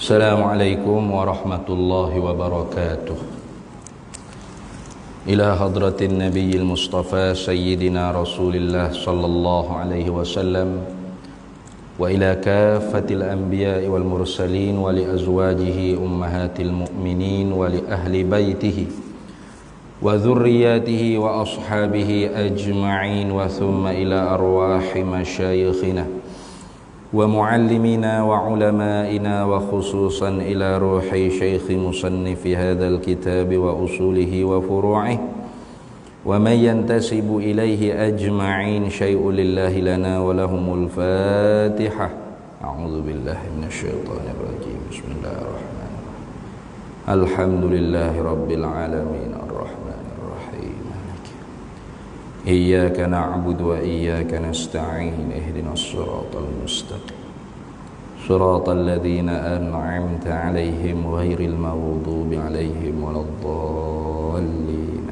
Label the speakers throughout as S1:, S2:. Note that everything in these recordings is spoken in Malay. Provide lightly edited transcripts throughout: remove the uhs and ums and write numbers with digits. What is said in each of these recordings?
S1: Assalamualaikum warahmatullahi wabarakatuh. Ila hadratin nabiyil mustafa sayyidina rasulillah sallallahu alaihi wasallam wa ila kafatil anbiya'i wal mursalin wa li azwajihi ummahatil mu'minin wa li ahli baitihi wa dhurriyyatihi wa ashabihi ajma'in wa thumma ila arwahi masyayikhina wa muallimina wa ulama'ina wa khususan ila ruhi syekhi musannifi hadzal kitab wa usulihi wa furu'ihi wa man yantasibu ilaihi ajma'in syai'un lillahi lana wa lahumul fatihah. A'udzu billahi minasyaitonir rajim. Bismillahirrahmanirrahim. Alhamdulillahi rabbil alamin arrahmanir rahim. Iyyaka na'budu wa iyyaka nasta'in ihdinas siratal mustaqim siratal ladzina an'amta 'alaihim ghairil maghdubi 'alaihim waladdallin.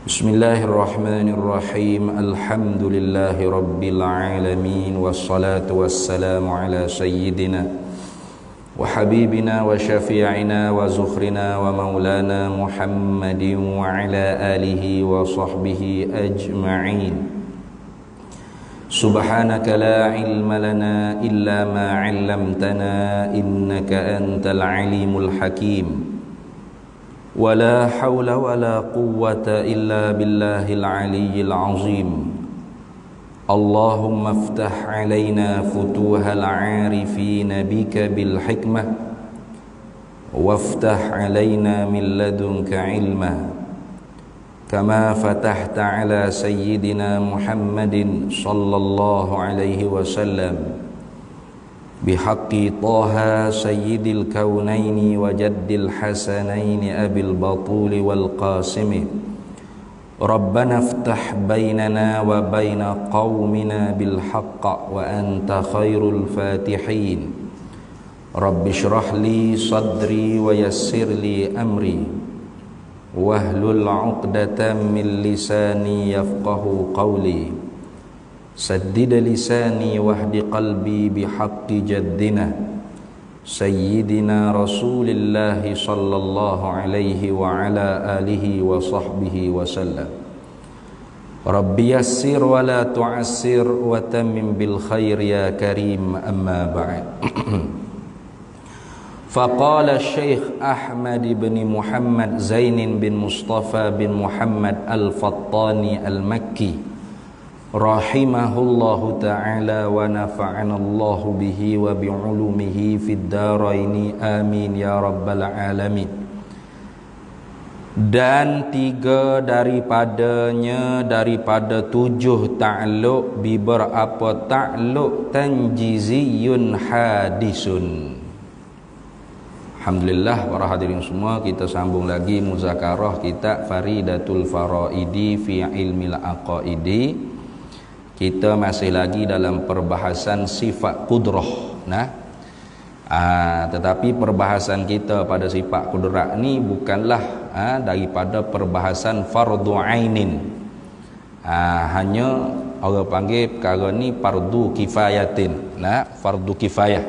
S1: Bismillahirrahmanirrahim. Alhamdulillahi rabbil alamin wassalatu wassalamu ala sayyidina wa habibina wa syafi'ina wa zukhrina wa maulana Muhammadin wa ala alihi wa sahbihi ajma'in. Subhanaka la ilma lana illa ma 'allamtana innaka antal alimul hakim. Wa la hawla wa la quwwata illa billahil aliyyil azim. Allahumma aftah alaina futuhal arifina bika bil hikmah waftah alaina min ladunka ilma kama fatahta ala sayyidina Muhammadin sallallahu alaihi wasallam bihaqqi Taha sayyidil kaunaini wa jaddil hasanaini abil batuli wal qasimi. Rabbana aftah bainana wa baina qaumina bil haqq wa anta khairul fatihin. Rabbi shrah li sadri wa yassir li amri wahlul 'uqdatam min lisani yafqahu qawli. Saddid lisani wahdi qalbi bihaqqi jaddina Sayyidina Rasulillah sallallahu alaihi wa ala alihi wa sahbihi wa sallam. Rabbi yassir wa la tu'assir wa tammim bil khair ya karim, amma ba'd. Faqala Syekh Ahmad bin Muhammad Zainin bin Mustafa bin Muhammad Al-Fattani Al-Makki rahimahullahu ta'ala wa nafa'anallahu bihi wa bi'ulumihi fid daraini amin ya rabbal alamin. Dan tiga daripadanya daripada tujuh ta'alluq bi berapa ta'alluq tanjiziyun hadisun. Alhamdulillah para hadirin semua, kita sambung lagi muzakarah kitab Faridatul Faraidi fi ilmil aqaidi. Kita masih lagi dalam perbahasan sifat kudrah. Tetapi perbahasan kita pada sifat kudrah ni bukanlah daripada perbahasan fardu ainin. Hanya orang panggil perkara ni fardu kifayatin. Fardu kifayah.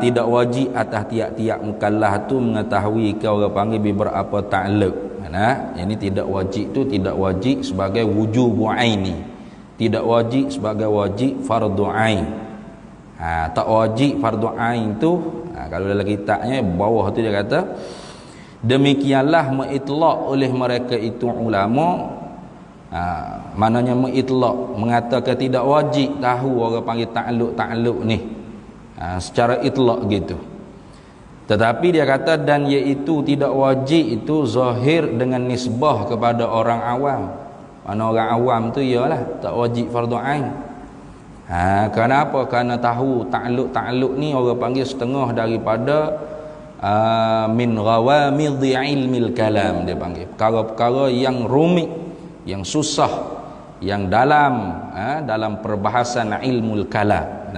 S1: Tidak wajib atas tiap-tiap mukallaf tu mengetahui ke orang panggil beberapa ta'alluq. Ini tidak wajib tu tidak wajib sebagai wujubu aini, tidak wajib sebagai wajib fardu ain. Tak wajib fardu ain tu kalau dalam kitabnya bawah tu dia kata demikianlah mengitlaq oleh mereka itu ulama. Maknanya mengitlaq mengatakan tidak wajib tahu orang panggil ta'alluq ni secara itlaq gitu. Tetapi dia kata dan iaitu tidak wajib itu zahir dengan nisbah kepada orang awam. Mana orang awam tu ialah tak wajib fardu ain. Kenapa? Kerana tahu ta'alluq ni orang panggil setengah daripada min ghawamidhi ilmil kalam, dia panggil perkara-perkara yang rumit, yang susah, yang dalam dalam perbahasan ilmul kalam.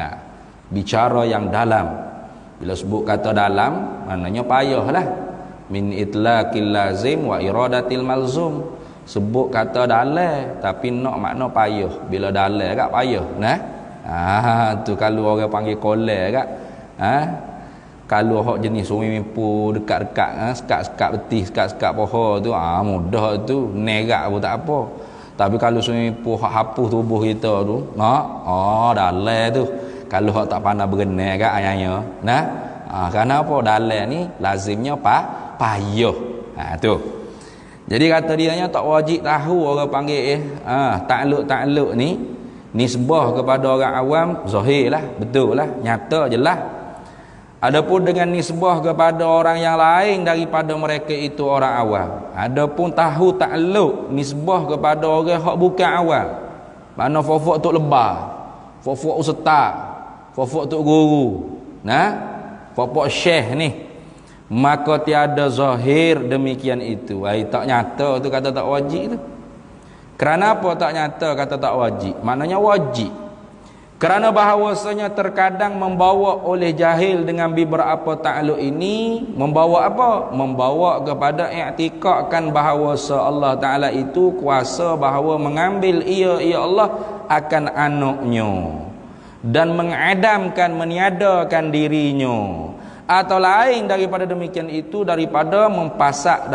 S1: Bicara yang dalam. Bila sebut kata dalam, maknanya payahlah. Min itlaqil lazim wa iradatil malzum. Sebut kata dalam tapi nak makna payah. Bila dalam kat payah, Tu kalau orang panggil kolek kak. Kalau hok jenis sumi mimpu dekat-dekat, sekat-sekat betih, sekat-sekat pohon tu, mudah tu, nerak pun tak apa. Tapi kalau sumi mimpu hok hapus tubuh kita tu, dalai tu. Kalau hok tak pandai berenang kak ayahnya. Kerana apa? Dalai ni lazimnya payah. Tu. Jadi kata dia tak wajib tahu orang panggil takluk ni nisbah kepada orang awam zahir lah, betul lah, nyata jelas. Adapun dengan nisbah kepada orang yang lain daripada mereka itu orang awam. Adapun tahu takluk nisbah kepada orang hak bukan awam. Mana fofok tok lebar, fofok ustaz, fofok tok guru, fofok syekh ni. Maka tiada zahir demikian itu. Tak nyata tu kata tak wajib tu. Kerana apa tak nyata kata tak wajib? Maknanya wajib. Kerana bahawasanya terkadang membawa oleh jahil dengan beberapa takluk ini membawa apa? Membawa kepada i'tikadkan bahawasa Allah Ta'ala itu kuasa bahawa mengambil ia Allah akan anaknya dan mengadamkan, meniadakan dirinya. Atau lain daripada demikian itu daripada mempasak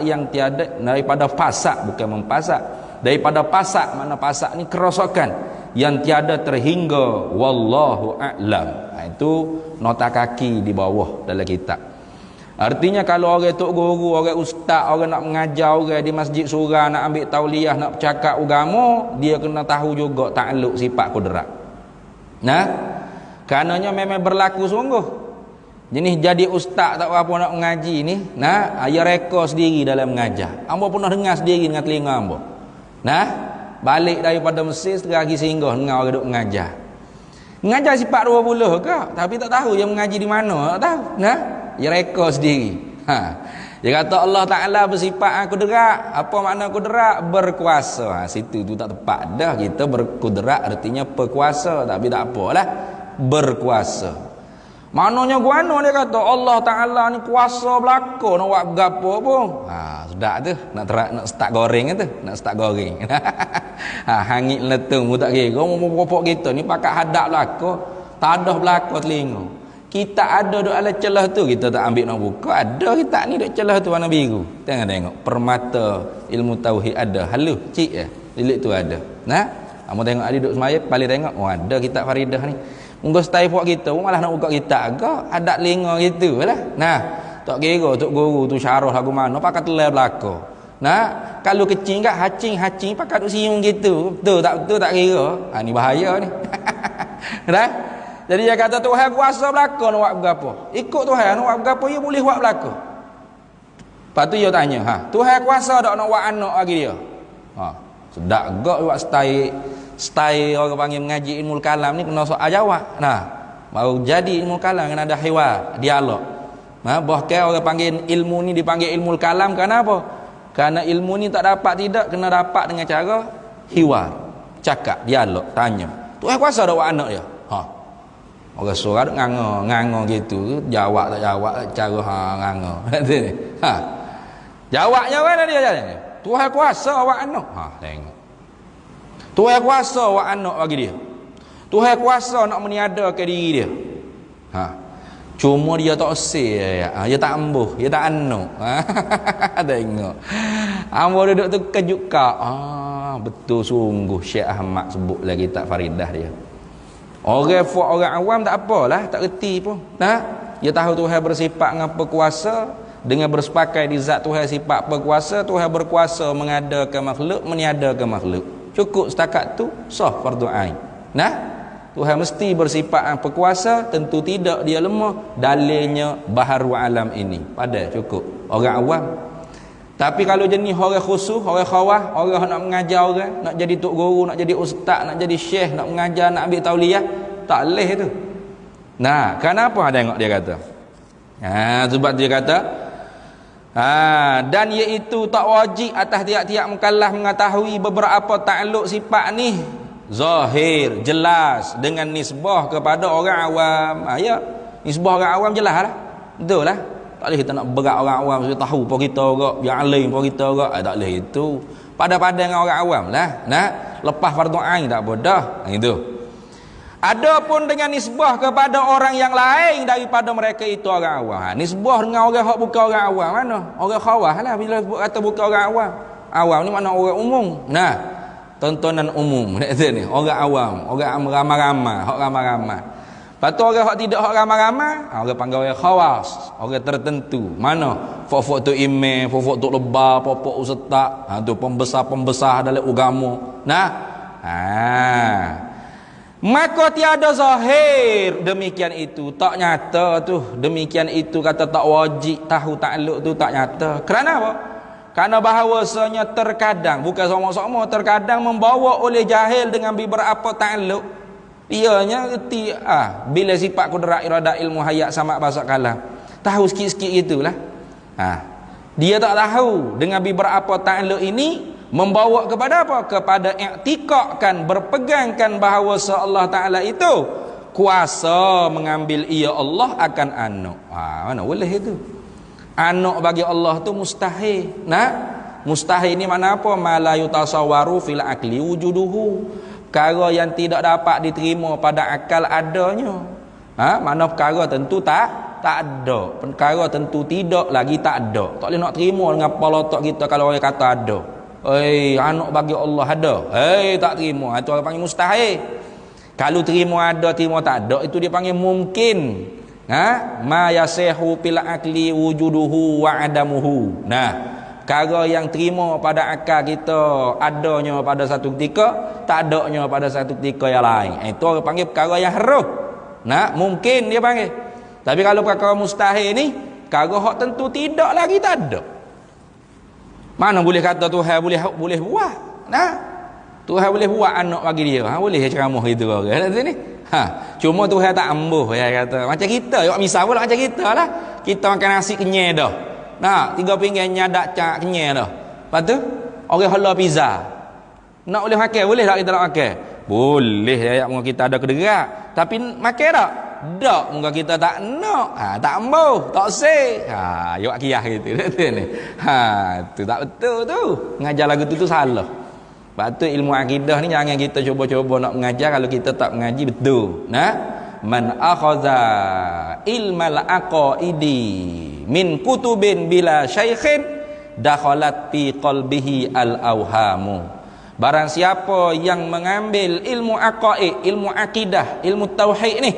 S1: yang tiada, daripada pasak, bukan mempasak, daripada pasak. Mana pasak ni kerosakan yang tiada terhingga, wallahu a'lam. Itu nota kaki di bawah dalam kitab. Artinya kalau orang tok guru, orang ustaz, orang nak mengajar orang di masjid surah, nak ambil tauliah, nak bercakap agama, dia kena tahu juga takluk sifat kudrat. Karenanya memang berlaku sungguh. Jenis jadi ustaz tak apa nak mengaji ni, dia reka sendiri dalam mengajar. Hamba pernah dengar sendiri dengan telinga hamba. Balik daripada Mesir lagi singgah dengan orang duk mengajar. Mengajar sifat 20 ke? Tapi tak tahu yang mengaji di mana, tak tahu. Dia reka sendiri. Dia kata Allah Ta'ala bersifat kudrat. Apa makna kudrat? Berkuasa. Situ tu tak tepat dah. Kita berkudrat artinya berkuasa, tapi tak apalah. Berkuasa. Maknanya guano dia kata Allah Ta'ala ni kuasa belaka nak buat gapo pun. Sudah tu nak start goreng tu, nak start goreng. Hangit letung pun tak kira. Mau popok kita ni pakat hadap belaka, tadah belaka telinga. Kita ada duk ala celah tu, kita tak ambil nak buka. Ada kita ni duk celah tu warna biru. Tengok permata ilmu tauhid ada. Halus cik lilit tu ada. Kamu tengok adik duk semaya, balik tengok, ada kitab Faridah ni. Mungkin style buat kita pun malah nak buka kitab agak ada linga gitu lah. Tak kira tok guru tu syarah lagu mana pakai telai belaka. Kalau kecil kat hacing pakai duk siung gitu. Betul tak kira. Ni bahaya ni. Jadi dia kata Tuhan kuasa belaka nak buat berapa. Ikut Tuhan nak buat berapa dia boleh buat belaka. Lepas tu dia tanya, Tuhan kuasa tak nak buat anak lagi dia? Sedak gak buat style orang panggil mengaji ilmu kalam ni kena soal jawab. Baru jadi ilmu kalam kena ada hiwar, dialog. Bahkan orang panggil ilmu ni dipanggil ilmu kalam kerana apa? Kerana ilmu ni tak dapat tidak kena dapat dengan cara hiwar, cakap, dialog, tanya. Tuhan kuasa dak buat anak dia? Orang surah duk nganga gitu, jawab tak jawab cara nganga. Jawabnya mana dia jalan? Tuhan kuasa buat anak. Tengok. Tuhan kuasa buat anak bagi dia. Tuhan kuasa nak meniadakan diri dia. Cuma dia tak usir, dia tak ambuh, dia tak anak. Tengok. Ambo duduk tu kejut kak. Betul sungguh Syekh Ahmad sebut lagi kitab Faridah dia. Orang awam tak apalah, tak reti pun. Dia tahu Tuhan bersifat dengan berkuasa, dengan bersepakai di zat Tuhan sifat berkuasa, Tuhan berkuasa mengadakan makhluk, meniadakan makhluk. Cukup setakat tu sah fardu ain. Tuhan mesti bersifat berkuasa, tentu tidak dia lemah. Dalilnya baharu alam ini. Pada cukup orang awam. Tapi kalau jenis orang khusus, orang khawah, orang nak mengajar orang, nak jadi tok guru, nak jadi ustaz, nak jadi syekh, nak mengajar, nak ambil tauliah, tak leh tu. Kenapa tengok dia kata? Sebab dia kata dan iaitu tak wajib atas tiap-tiap mukallaf mengetahui beberapa takluk sifat ni zahir, jelas dengan nisbah kepada orang awam. Nisbah orang awam jelas lah. Betul lah. Tak boleh kita nak berat orang awam supaya tahu apa kita agak, yang alim apa kita agak. Tak boleh itu. Pada-pada dengan orang awam lah. lepas fardu ain tak apa dah. Itu. Adapun dengan nisbah kepada orang yang lain daripada mereka itu orang awam. Nisbah dengan orang hak bukan orang awam mana? Orang khawah lah bila kata bukan orang awam. Awam ni makna orang umum. Nah, tontonan umum ni orang awam, orang ramai-ramai, hak ramai-ramai. Lepas tu orang hak tidak hak ramai-ramai, orang panggil orang khawas, orang tertentu. Mana? Fok-fok tu imam, fok-fok tu lebah, pokok ustaz, tu pembesar-pembesar dalam agama. Nah. Maka tiada zahir demikian itu, tak nyata tu demikian itu, kata tak wajib tahu takluk tu tak nyata. Kerana apa? Karena bahawasanya terkadang, bukan sama-sama, terkadang membawa oleh jahil dengan beberapa takluk. Ianya reti bila sifat kudrat iradah ilmu hayat sama bahasa kalam. Tahu sikit-sikit gitulah. Dia tak tahu dengan beberapa takluk ini membawa kepada apa? Kepada i'tikadkan, berpegangkan bahawa Allah Ta'ala itu kuasa mengambil ia Allah akan anak. Mana boleh itu? Anak bagi Allah tu mustahil. Nah, mustahil ni mana apa? Ma la yutasawwaru fil akli wujuduhu. Perkara yang tidak dapat diterima pada akal adanya. Mana perkara tentu tak ada. Perkara tentu tidak lagi tak ada. Tak boleh nak terima dengan kepala otak kita kalau orang kata ada. Anak bagi Allah ada. Tak terima. Itu orang panggil mustahil. Kalau terima ada, terima tak ada, itu dia panggil mungkin. Ma yasihu fil akli wujuduhu wa adamuhu. Nah, perkara yang terima pada akal kita adanya pada satu ketika, tak adanya pada satu ketika yang lain. Itu orang panggil perkara yang haruf. Nah, mungkin dia panggil. Tapi kalau perkara mustahil ni, perkara hak tentu tidak lagi tak ada. Mana boleh kata Tuhan boleh buat? Nah, Tuhan boleh buat anak bagi dia. Boleh ceramah itu orang sini. Cuma Tuhan tak ambuh ya kata. Macam kita, yok misal pula macam kita lah. Kita makan nasi kenyal dah. Nah, 3 pinggan nyadak cak kenyal dah. Lepas tu orang halal pizza. Nak boleh makan, boleh tak kita nak makan? Boleh ya, kita ada kederak. Tapi makan tak? Tak, muka kita tak nak. Tak ambuh, tak seh. Yok kiyah gitu ni. Tu tak betul tu. Mengajar lagu tu salah. Sebab tu ilmu akidah ni jangan kita cuba-cuba nak mengajar kalau kita tak mengaji betul. Nah, man akhadha ilmal aqaidi min kutubin bila syaikhin dakhalat fi qalbihi al awhamu. Barang siapa yang mengambil ilmu aqaid, ilmu akidah, ilmu tauhid ni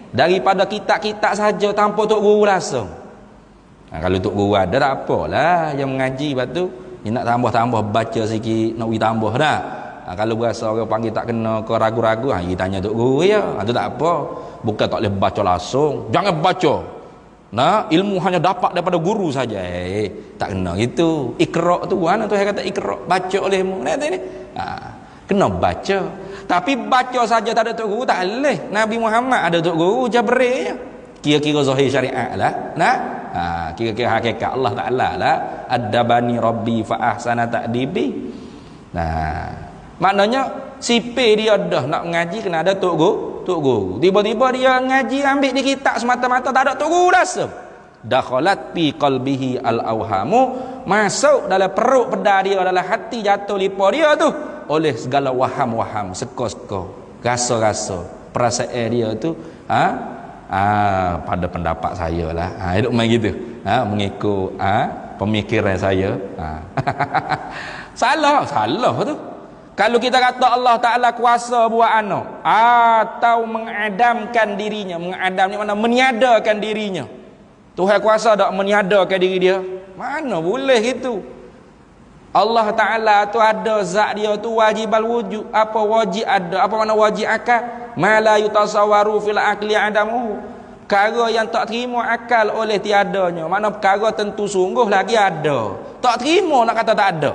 S1: daripada kitab-kitab saja tanpa tok guru langsung. Kalau tok guru ada tak apalah yang mengaji lepas tu dia nak tambah-tambah baca sikit, nak pergi tambah dah. Kalau berasa orang panggil tak kena ke ragu-ragu, dia tanya tok guru ya. Itu tak apa. Bukan tak boleh baca langsung. Jangan baca. Nah, ilmu hanya dapat daripada guru saja. Tak kena gitu. Iqra tu mana tu saya kata iqra, baca olehmu. Nah ni. Kena baca. Tapi baca saja tak ada tok guru tak boleh. Nabi Muhammad ada tok guru Jibril je. Kira-kira zahir syariat lah. Nah, kira-kira hakikat Allah Ta'ala lah. Adabani Rabbi fa ahsana ta'dibi. Nah, maknanya sipir dia dah nak mengaji kena ada tok guru. Tiba-tiba dia ngaji ambil di kitab semata-mata tak ada tok guru langsung. Dakhalat fi qalbihi al-awhamu, masuk dalam perut pedar dia, dalam hati jatuh lipa dia tu oleh segala waham-waham, seka-seka, rasa-rasa, perasaan dia tu pada pendapat saya lah. Hidup main gitu. Mengikut pemikiran saya. Salah tu. Kalau kita kata Allah Ta'ala kuasa buat anak atau mengadamkan dirinya, mengadam ni mana meniadakan dirinya. Tuhan kuasa tak meniadakan diri dia? Mana boleh itu? Allah Ta'ala tu ada zat dia tu wajibal wujud. Apa wajib ada? Apa makna wajib akal? Ma la yutasawwaru fil akli adamuhu. Perkara yang tak terima akal oleh tiadanya. Mana perkara tentu sungguh lagi ada. Tak terima nak kata tak ada.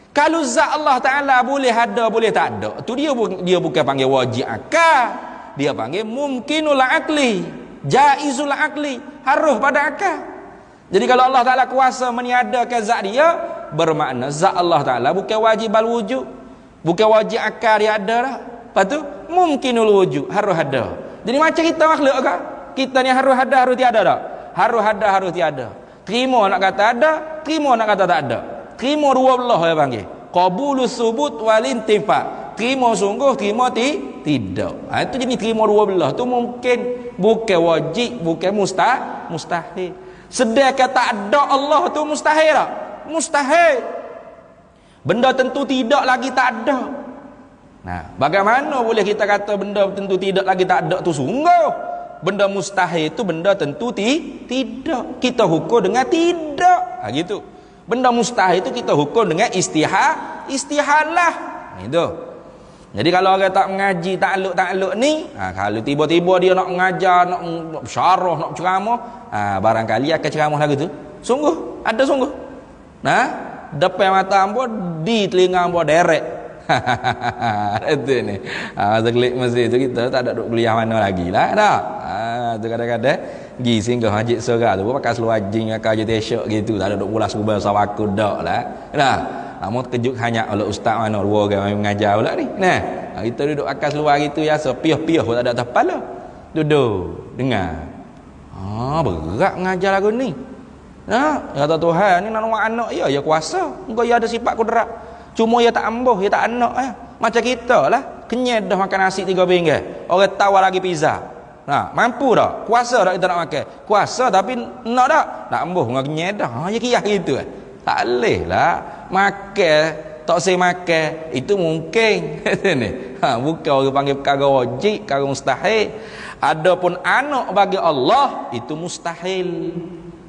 S1: Kalau zat Allah Ta'ala boleh ada, boleh tak ada, tu dia bukan panggil wajib akal. Dia panggil mumkinul akli, jaizul akli, harus pada akal. Jadi kalau Allah Ta'ala kuasa meniadakan zat dia, bermakna zat Allah Ta'ala bukan wajibal wujud, bukan wajib akal dia ada dah. Lepas tu mumkinul wujud, harus ada. Jadi macam kita makhluk ke? Kita ni harus ada, harus tiada tak? Harus ada, harus tiada. Terima nak kata ada, terima nak kata tak ada. Terima dua belah dia panggil. Qabulus subut wal intifa. terima sungguh, terima tidak. Itu jenis terima dua belah tu mungkin bukan wajib, bukan mustahil. Sedangkan tak ada Allah tu mustahil tak? Mustahil. Benda tentu tidak lagi tak ada. Nah, bagaimana boleh kita kata benda tentu tidak lagi tak ada tu sungguh? Benda mustahil itu benda tentu tidak. Kita hukum dengan tidak. Gitu. Benda mustahil itu kita hukum dengan istihalah. Itu. Jadi kalau orang tak mengaji takluk ni, kalau tiba-tiba dia nak mengajar, nak syarah, nak ceramah, barangkali akan ceramah lagu tu. Sungguh, ada sungguh. Nah, depan mata hangpa, di telinga hangpa derek. Itu ni. Masa klik masjid tu kita tak ada duk kuliah mana lagi lah. Dah. Tu kadang-kadang pergi singgah masjid Sora tu pakai seluar jing pakai je t-shirt gitu, tak ada duk pula serba sawaku dak lah. Dah. Namun terkejut hanya oleh ustaz mana dua orang mengajar pula ni. Nah, kita duduk pakai seluar gitu ya, piah-piah pun tak ada atas kepala. Duduk dengar. Berat mengajar lagu ni. Nah, kata Tuhan ni nak anak ya kuasa. Engkau ya ada sifat kudrat. Cuma ya tak ambuh, ya tak anak ya. Macam kita lah, kenyat dah makan nasi 3 pinggir. Orang tawar lagi pizza. Nah, mampu dah. Kuasa dah kita nak makan. Kuasa tapi nak dak. Tak ambuh dengan kenyat dah. Ya kiyah gitu eh. Tak boleh lah makan tak saya makan itu mungkin ni. Bukan orang panggil perkara wajib, perkara mustahil. Adapun anak bagi Allah itu mustahil.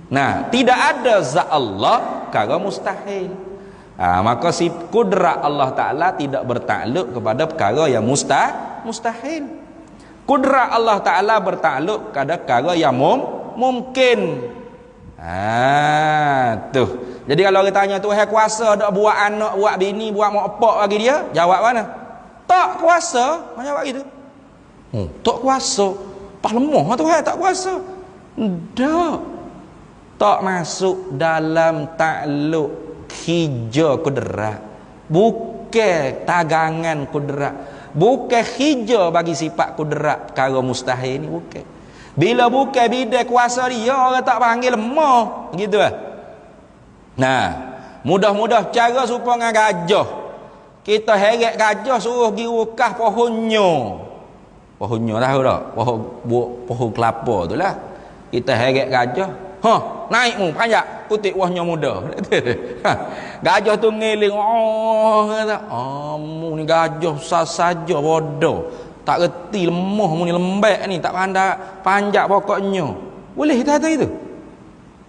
S1: Nah, tidak ada zat Allah perkara mustahil. Maka si kudrat Allah Ta'ala tidak bertakluk kepada perkara yang mustahil. Kudrat Allah Ta'ala bertakluk kepada perkara yang mungkin. Tuh. Jadi kalau kita tanya Tuhan kuasa tak buat anak, buat bini, buat mak opak bagi dia, jawab mana? Tak kuasa. Mana jawab gitu? Tak kuasa. Pas lemah Tuhan tak kuasa. Tak masuk dalam takluk hijau kudrat, bukan tagangan kudrat, bukan hijau bagi sifat kudrat perkara mustahil ni, bukan. Bila bukan bidang kuasa dia, orang tak panggil lemah gitu lah. Nah, mudah-mudah cara supaya gajah kita heret gajah suruh pergi ukah pohonnya tahu tak? Pohon kelapa tu lah kita heret gajah. Naik mu panjat kutip wahnya muda. Gajah tu ngeling, kata, mu ni gajah saja bodoh, tak reti lemah, mu ni lembek ni, tak pandai panjat pokoknya. Boleh kita kata itu?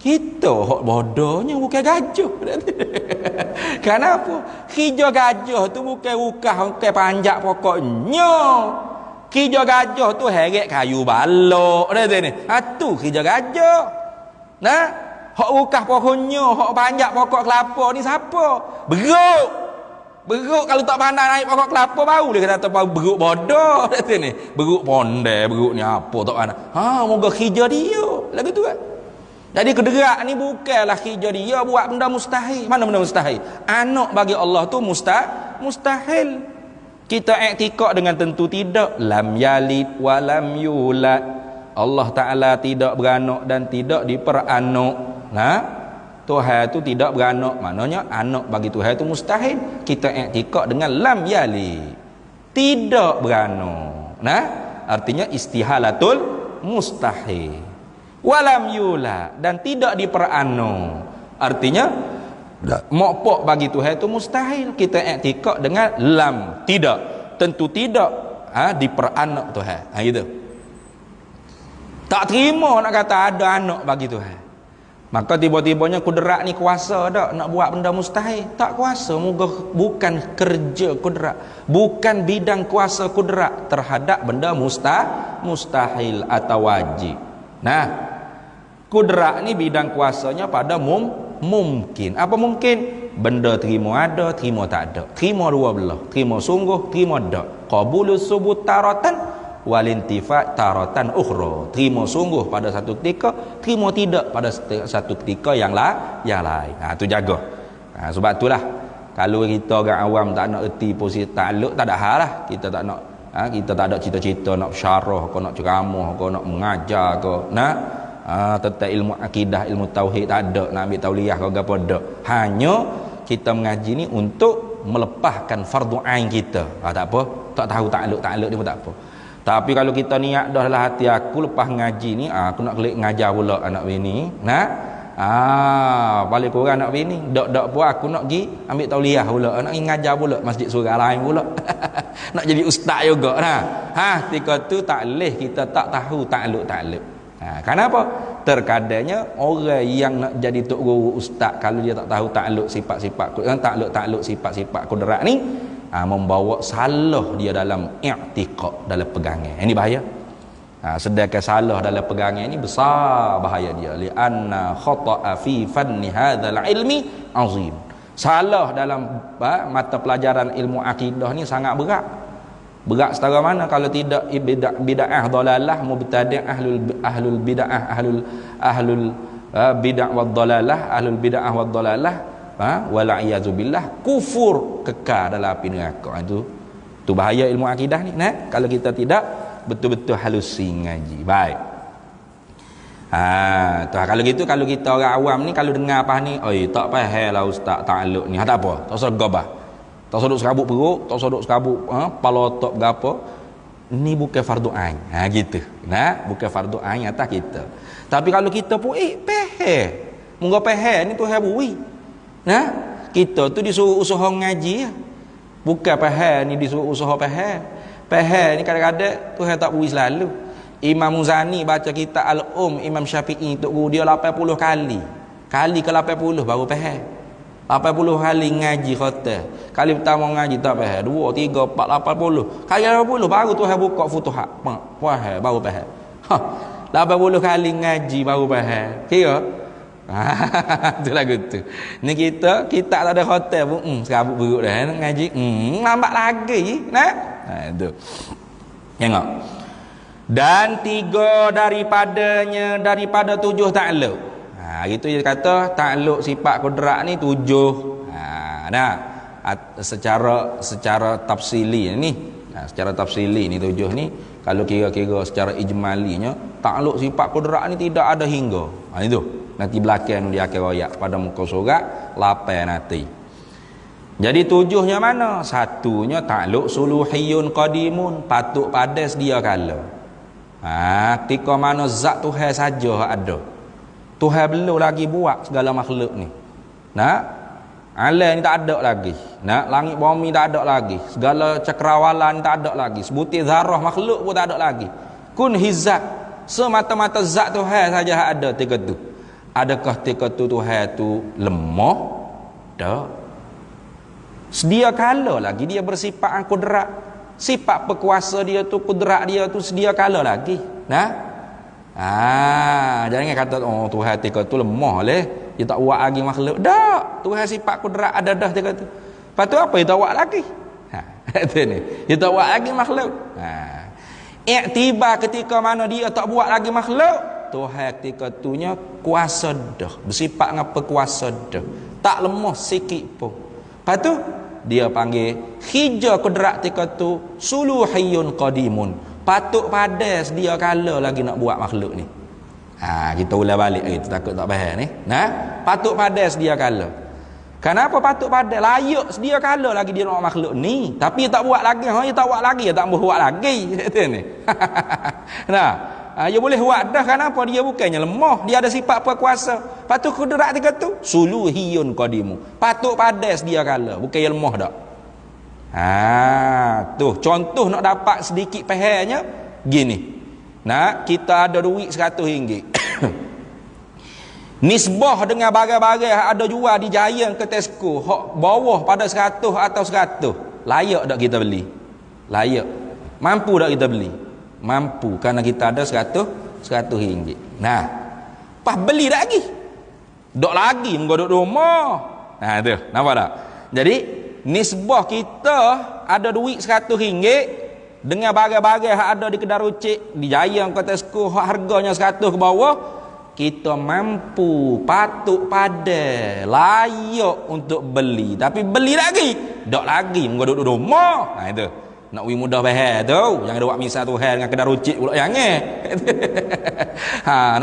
S1: Kita hok bodohnya bukan gajah. Kenapa? Hijau gajah tu bukan ukah, bukan panjat pokoknya. Hijau gajah tu heret kayu balok ni. Tu hijau gajah. Nah, hok ukah pohonnya, hok panjat pokok kelapa ni siapa? Beruk kalau tak pandai naik pokok kelapa baru dia kata beruk bodoh ni. Beruk pondek, beruk ni apa tak pandai. Moga hijau dia. Lagu tu kan. Jadi kederak ni bukanlah hijau dia buat benda mustahil. Mana benda mustahil? Anak bagi Allah tu mustahil. Kita iktikad dengan tentu tidak. Lam yalid wa lam yulad. Allah Ta'ala tidak beranak dan tidak diperanak. Nah, Tuhan itu tidak beranak, maknanya anak bagi Tuhan itu mustahil. Kita iktikad dengan lam yali, tidak beranak. Nah, artinya istihalatul mustahil. Walam yula, dan tidak diperanak, artinya mokpok bagi Tuhan itu mustahil. Kita iktikad dengan lam, tidak, tentu tidak diperanak Tuhan. Gitu. Tak terima nak kata ada anak bagi Tuhan. Maka tiba-tibanya kudrat ni kuasa tak nak buat benda mustahil. Tak kuasa. Bukan kerja kudrat, bukan bidang kuasa kudrat terhadap benda mustahil atau wajib. Nah, kudrat ni bidang kuasanya pada mungkin. Apa mungkin? Benda terima ada, terima tak ada. Terima dua belah. Terima sungguh, terima tak. Qabulus subut taratan walintifa taratan ukhra. Terima sungguh pada satu ketika, terima tidak pada satu ketika yang lain. Tu jaga. Sebab itulah kalau kita orang awam tak nak erti posisi takluk, tak ada hal lah. Kita tak nak kita tak ada cita-cita nak syarah ke nak ceramah ke nak mengajar ke tentang ilmu akidah, ilmu tauhid, tak ada nak ambil tauliah ke apa dak. Hanya kita mengaji ni untuk melepaskan fardu ain kita. Tak apa, tak tahu takluk ni pun tak apa. Tapi kalau kita niat dah dalam hati aku lepas ngaji ni, aku nak kelik ngajar pula anak bini, balik kurang anak bini, dak pun aku nak pergi ambil tauliah pula, nak pergi ngajar pula masjid surau lain pula. Nak jadi ustaz juga ketika tu tak leh kita tak tahu takluk. Kenapa? Terkadangnya orang yang nak jadi tok guru ustaz, kalau dia tak tahu takluk sifat-sifat takluk sifat-sifat kudrat ni, membawa salah dia dalam i'tiqad, dalam pegangan. Ini bahaya. Sedangkan salah dalam pegangan ini besar bahaya dia. Li'anna khata'a fi fanni hadzal ilmi azim. Salah dalam mata pelajaran ilmu akidah ni sangat berat. Berat setara mana kalau tidak bid'ah dalalah mubtadi' ahlul bid'ah ahlul bid'ah wad dalalah ahlul bid'ah wad dalalah wal a'yazu billah kufur kekal dalam api neraka. Itu bahaya ilmu akidah ni kalau kita tidak betul-betul halusi ngaji. Baik. Kalau gitu, kalau kita orang awam ni kalau dengar apa ni, tak faham lah ustaz takluk ni. Tak apa, tak usah gabah. Tak usah duk serabut perut, tak usah duk serabut kepala otak berapa. Ni bukan fardu ain. Gitu. Bukan fardu ain atas kita. Tapi kalau kita pun faham. Munggo faham ni Tuhan beri. Kita tu disuruh usaha ngaji. Bukan faham ni disuruh usaha faham. Faham ni kadang-kadang Tuhan tak beri selalu. Imam Muzani baca kitab Imam Syafi'i tok guru dia 80 kali. Kali ke 80 baru faham. 80 kali ngaji khatam. Kali pertama ngaji tak faham. 2, 3, 4, 80. Kali 80 baru Tuhan buka futuhat. Faham baru faham. 80 kali ngaji baru faham. Kira? Tu lagu tu. Ni kita tak ada khatam pun serabut perut dah ngaji. Lambat lagi. Itu. Tengok. Dan 3 daripada 7 takluk. Itu dia kata takluk sifat kudrat ni 7. Secara tafsili ni, secara tafsili ni 7 ni, kalau kira-kira secara ijmalinya takluk sifat kudrat ni tidak ada hingga. Itu nanti belakang di akhir ayat pada muka surat 8 nanti. Jadi 7-nya mana? Satunya takluk suluhiyun qadimun, patut pada sedia kala. Ketika mana zat Tuhan saja ada. Tuhan belum lagi buat segala makhluk ni. Alam ni tak ada lagi. Langit bumi tak ada lagi. Segala cakrawala ni tak ada lagi. Sebutir zarah makhluk pun tak ada lagi. Kun hizat. Semata-mata zat Tuhan saja ada ketika tu. Adakah ketika tu Tuhan tu lemah? Tak. Sedia kala lagi dia bersifat kudrat. Sifat berkuasa dia tu, kudrat dia tu sedia kala lagi. Jangan kata Tuhan ketika tu lemah leh, dia tak buat lagi makhluk. Tak, Tuhan sifat kudrat ada dah ketika tu. Lepas tu apa dia tak buat lagi? Itu ni. Dia tak buat lagi makhluk. Iktibar ketika mana dia tak buat lagi makhluk, Tuhan ketika tunya kuasa dah, bersifat dengan berkuasa dah. Tak lemah sikit pun. Lepas tu dia panggil hija kudrat ketika tu suluhiyun qadimun, patut pada sedia kala lagi nak buat makhluk ni. Kita ulang balik lagi, takut tak faham ni. Patut pada sedia kala. Kenapa patut pada? Layak sedia kala lagi dia nak buat makhluk ni, tapi dia tak buat lagi. Dia tak buat lagi, dia tak boleh buat lagi. Itu ni. Dia boleh buat dah. Kenapa? Dia bukannya lemah, dia ada sifat berkuasa. Patut kudrat ketika tu suluhiyun qadimu, patut pada sedia kala, bukan yang lemah dak. Tu contoh nak dapat sedikit fahamnya gini. Kita ada duit RM100. Nisbah dengan barang-barang ada jual di Giant ke Tesco, hak bawah pada 100 atau 100, layak tak kita beli? Layak. Mampu tak kita beli? Mampu, kerana kita ada RM100. Pas beli tak lagi? Dok lagi menggodok rumah. Tu, nampak tak? Jadi nisbah kita ada duit RM100 dengan barang-barang yang ada di kedai rucik di Giant ke Tesco, hak harganya 100 ke bawah, kita mampu, patut pada, layak untuk beli. Tapi beli lagi, dok lagi menggodok rumah. Itu. Nak wi mudah faham tu. Jangan ada buat misal Tuhan dengan kedai rucik pula jangan.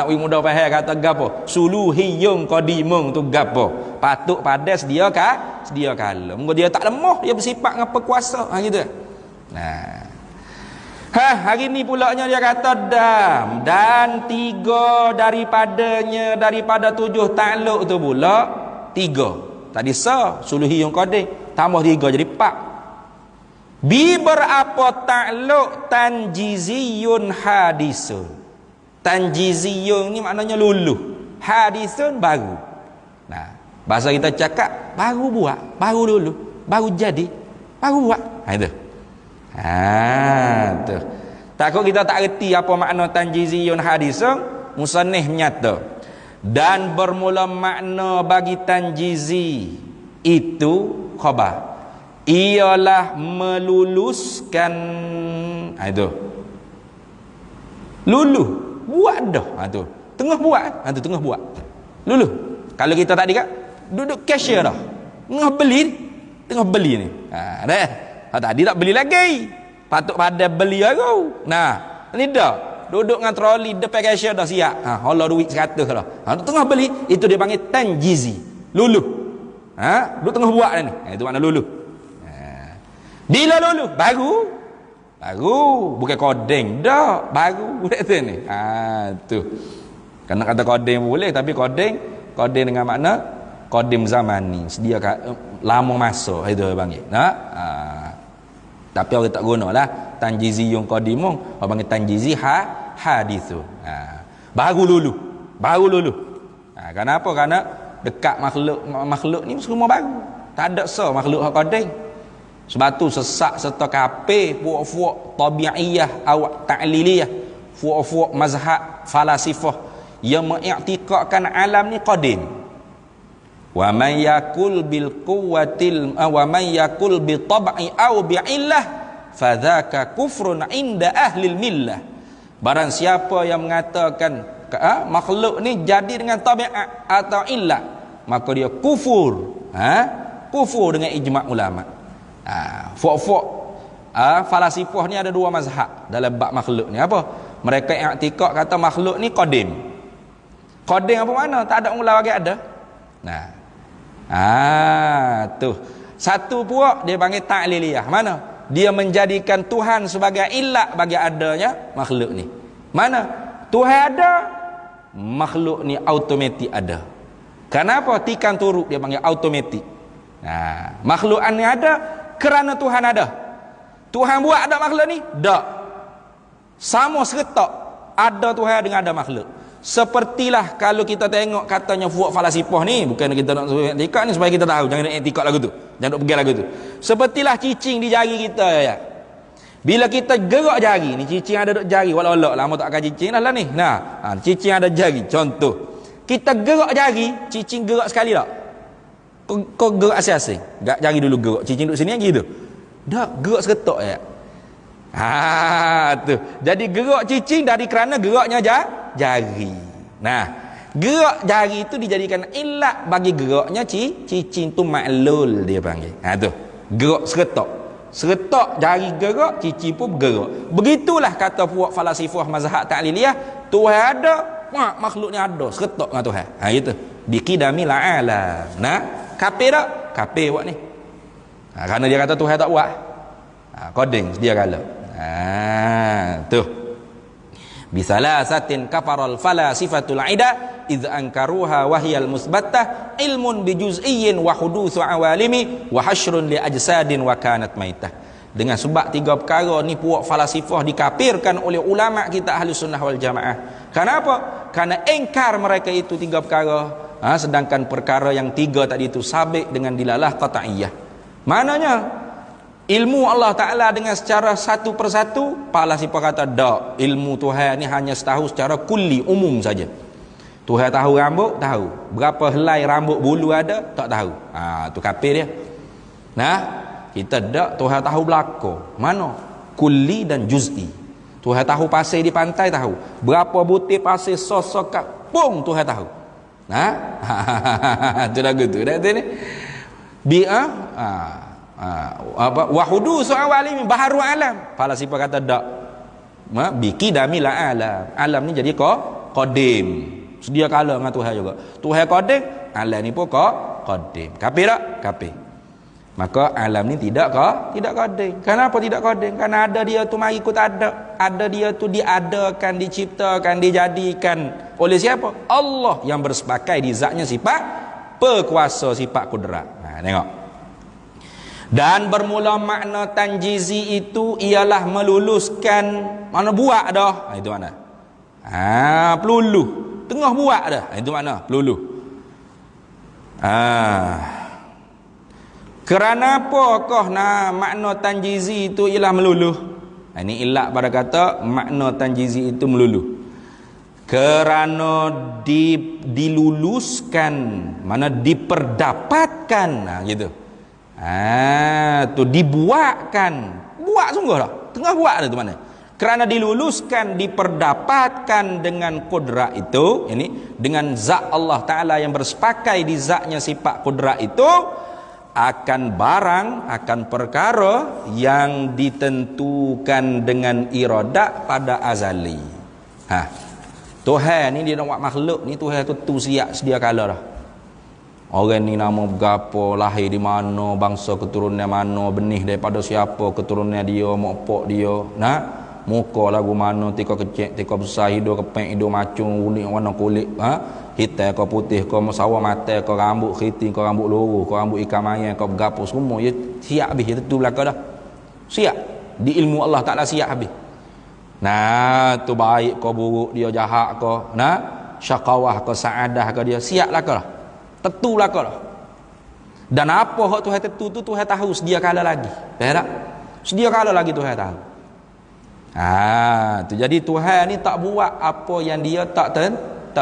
S1: Nak wi mudah faham kata gapo? Suluhiyung qadimung tu gapo? Patut pada sedia kala. Mungkin dia tak lemah, dia bersifat dengan perkuasa. Gitu. Nah. Hari ni pulaknya dia kata dan 3 daripada 7 takluk tu pula 3. Tadi suluhiyung qadim tambah 3 jadi 4. Bi berapa takluk tanjiziyun hadisun. Tanjiziyun ni maknanya luluh, hadisun baru. Nah, bahasa kita cakap baru buat, baru luluh, baru jadi, baru buat. Itu. Tu. Takut kita tak reti apa makna tanjiziyun hadisun, musannif menyata dan bermula makna bagi tanjizi itu khabar, ialah meluluskan. Itu luluh buat dah. Tu tengah buat. Tu tengah buat luluh. Kalau kita tadi kan duduk cashier dah, tengah beli ni. Dah tadi tak beli lagi, patut pada beli aku. Nah ni dah duduk dengan troli depan cashier dah siap. Hala duit 100 dah. Tu tengah beli, itu dia panggil tanjizi, luluh. Duduk tengah buat ni. Itu makna luluh. Bila luluh baru bukan kodeng dah, baru kata ni. Tu kena kata kodeng boleh, tapi kodeng dengan makna kodim zamani, sedia lama masa, itu dia panggil. Tapi orang tak gunalah tanjizi yung qadimung, orang panggil tanjizi hadithu. Baru luluh. Kenapa? Kerana dekat makhluk ni semua baru, tak ada makhluk hak kodeng. Sebab tu sesak serta kafir puak-puak tabi'iyah awak ta'liliyah, puak-puak mazhab falasifah yang mengiktikadkan alam ni qadim. Wa man yakul bil quwwatil wa man yakul bi tab'i aw bi illah fadzaka kufrun inda ahli millah. Barang siapa yang mengatakan makhluk ni jadi dengan tabiat atau illah, maka dia kufur. Kufur dengan ijma' ulama. Fuak-fuak falasifah ni ada 2 mazhab dalam bab makhluk ni. Apa? Mereka i'tikad kata makhluk ni qadim. Qadim apa makna? Tak ada mula bagi ada. Tu. Satu puak dia panggil ta'liliyah. Mana? Dia menjadikan Tuhan sebagai ilat bagi adanya makhluk ni. Mana? Tuhan ada, makhluk ni automatik ada. Kenapa? Tikan turuk dia panggil automatik. Makhluk ni ada kerana Tuhan ada. Tuhan buat ada makhluk ni? Tak. Sama seretak ada Tuhan dengan ada makhluk. Sepertilah kalau kita tengok katanya fuak falasifah ni, bukan kita nak etikad ni supaya kita tahu, jangan nak etikad lagu tu, jangan nak pergi lagu tu. Sepertilah cicing di jari kita ya. Bila kita gerak jari ni, cicing ada duk jari, walau-walau lama tak akan cicing dah lah ni. Cicing ada jari, contoh kita gerak jari, cicing gerak sekali tak? Kau gerak asing-asing, jari dulu gerak, cicing duduk sini lagi tu dah gerak seretak ya. Tu. Jadi gerak cicing dari kerana geraknya jari. Gerak jari itu dijadikan ilat bagi geraknya cicing tu maklul dia panggil. Tu. Gerak seretak jari gerak, cicing pun bergerak. Begitulah kata puak falasifah mazhab ta'liliyah, Tuhan ada, makhluk ni ada, seretak dengan Tuhan. Gitu. Biqidamil alam. Kafir tak? Kafir buat ni. Kerana dia kata Tuhan tak buat. Koding dia kala. Tu. Bisalasatin kafaral falasifatul ida idh ankaruha wahyal musbattah ilmun bijuz'iyyin wa hudutsu awalimi wa hasyrun li ajsadin wa kanat maitah. Dengan sebab 3 perkara ni puak falasifah dikafirkan oleh ulama kita ahli sunnah wal jamaah. Kenapa? Kerana engkar mereka itu 3 perkara. Sedangkan perkara yang 3 tadi itu sabit dengan dilalah qat'iyah. Maknanya ilmu Allah Ta'ala dengan secara satu persatu, falasifah kata tak, ilmu Tuhan ni hanya tahu secara kulli, umum saja. Tuhan tahu rambut, tahu. Berapa helai rambut bulu ada, tak tahu. Tu kafir dia. Kita tak, Tuhan tahu belaka. Mana? Kulli dan juz'i. Tuhan tahu pasir di pantai, tahu. Berapa butir pasir sosokat, pun Tuhan tahu. Tu lagu tu. Dah tu ni. Apa wa hudusu awalimi baharu alam. Falasifah kata dak. Bikidamil alam. Alam ni jadi qadim. Sedia kala dengan Tuhan juga. Tuhan qadim, alam ni pun qadim. Kafir tak? Kafir. Maka alam ni tidak qadim. Kenapa tidak qadim? Karena ada dia tu mari ikut ada. Ada dia tu diadakan, diciptakan, dijadikan oleh siapa? Allah yang bersepakai di zatnya sifat perkuasa, sifat kudrat. Tengok. Dan bermula makna tanjizi itu ialah meluluskan, mana buat dah. Itu mana? Peluluh. Tengah buat dah. Itu mana? Peluluh. Kerana apakah makna tanjizi itu ialah meluluh? Ini ilat pada kata makna tanjizi itu meluluh. Kerana diluluskan, mana diperdapatkan, gitu. Tu dibuatkan, buat sungguh dah. Tengah buat dah tu mana? Kerana diluluskan, diperdapatkan dengan kudrat itu, ini dengan zat Allah Ta'ala yang bersepakai di zatnya sifat kudrat itu, akan barang, akan perkara yang ditentukan dengan iradat pada azali. Tuhan ni dia nak buat makhluk ni, Tuhan tu siap sedia kala dah. Orang ni nama berapa, lahir di mana, bangsa keturunan mana, benih daripada siapa, keturunan dia, mak pak dia, muka lagu mana, tika kecil, tika besar, hidung kepek, hidung macung, kulit warna kulit, hitam ke putih ke, sawa mata ke, rambut keriting ke, rambut lurus ke, rambut ikan mayang ke, berapa semua dia siap habis, dia tentu belaka dah. Siap di ilmu Allah Ta'ala, siap habis. Tu baik ke buruk dia, jahat ke, syakawah ke, saadah ke, dia siap lah ke dah. Tentu belaka dah. Dan apa hak Tuhan tentu tu Tuhan tahu sedia kala lagi. Faham tak? Sedia kala lagi Tuhan tahu. Tu jadi Tuhan ni tak buat apa yang dia tak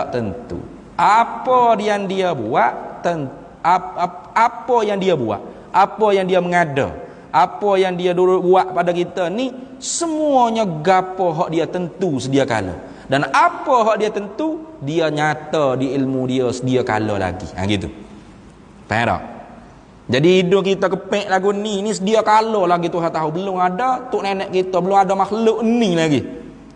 S1: tentu. Apa yang dia buat, apa yang dia buat, apa yang dia mengada, apa yang dia buat pada kita ni, semuanya gapo hak dia tentu sedia kala. Dan apa hak dia tentu, dia nyata di ilmu dia sedia kala lagi. Gitu. Faham tak? Jadi hidung kita kepek lagu ni sedia kala lagi Tuhan tahu. Belum ada tok nenek kita, belum ada makhluk ni lagi.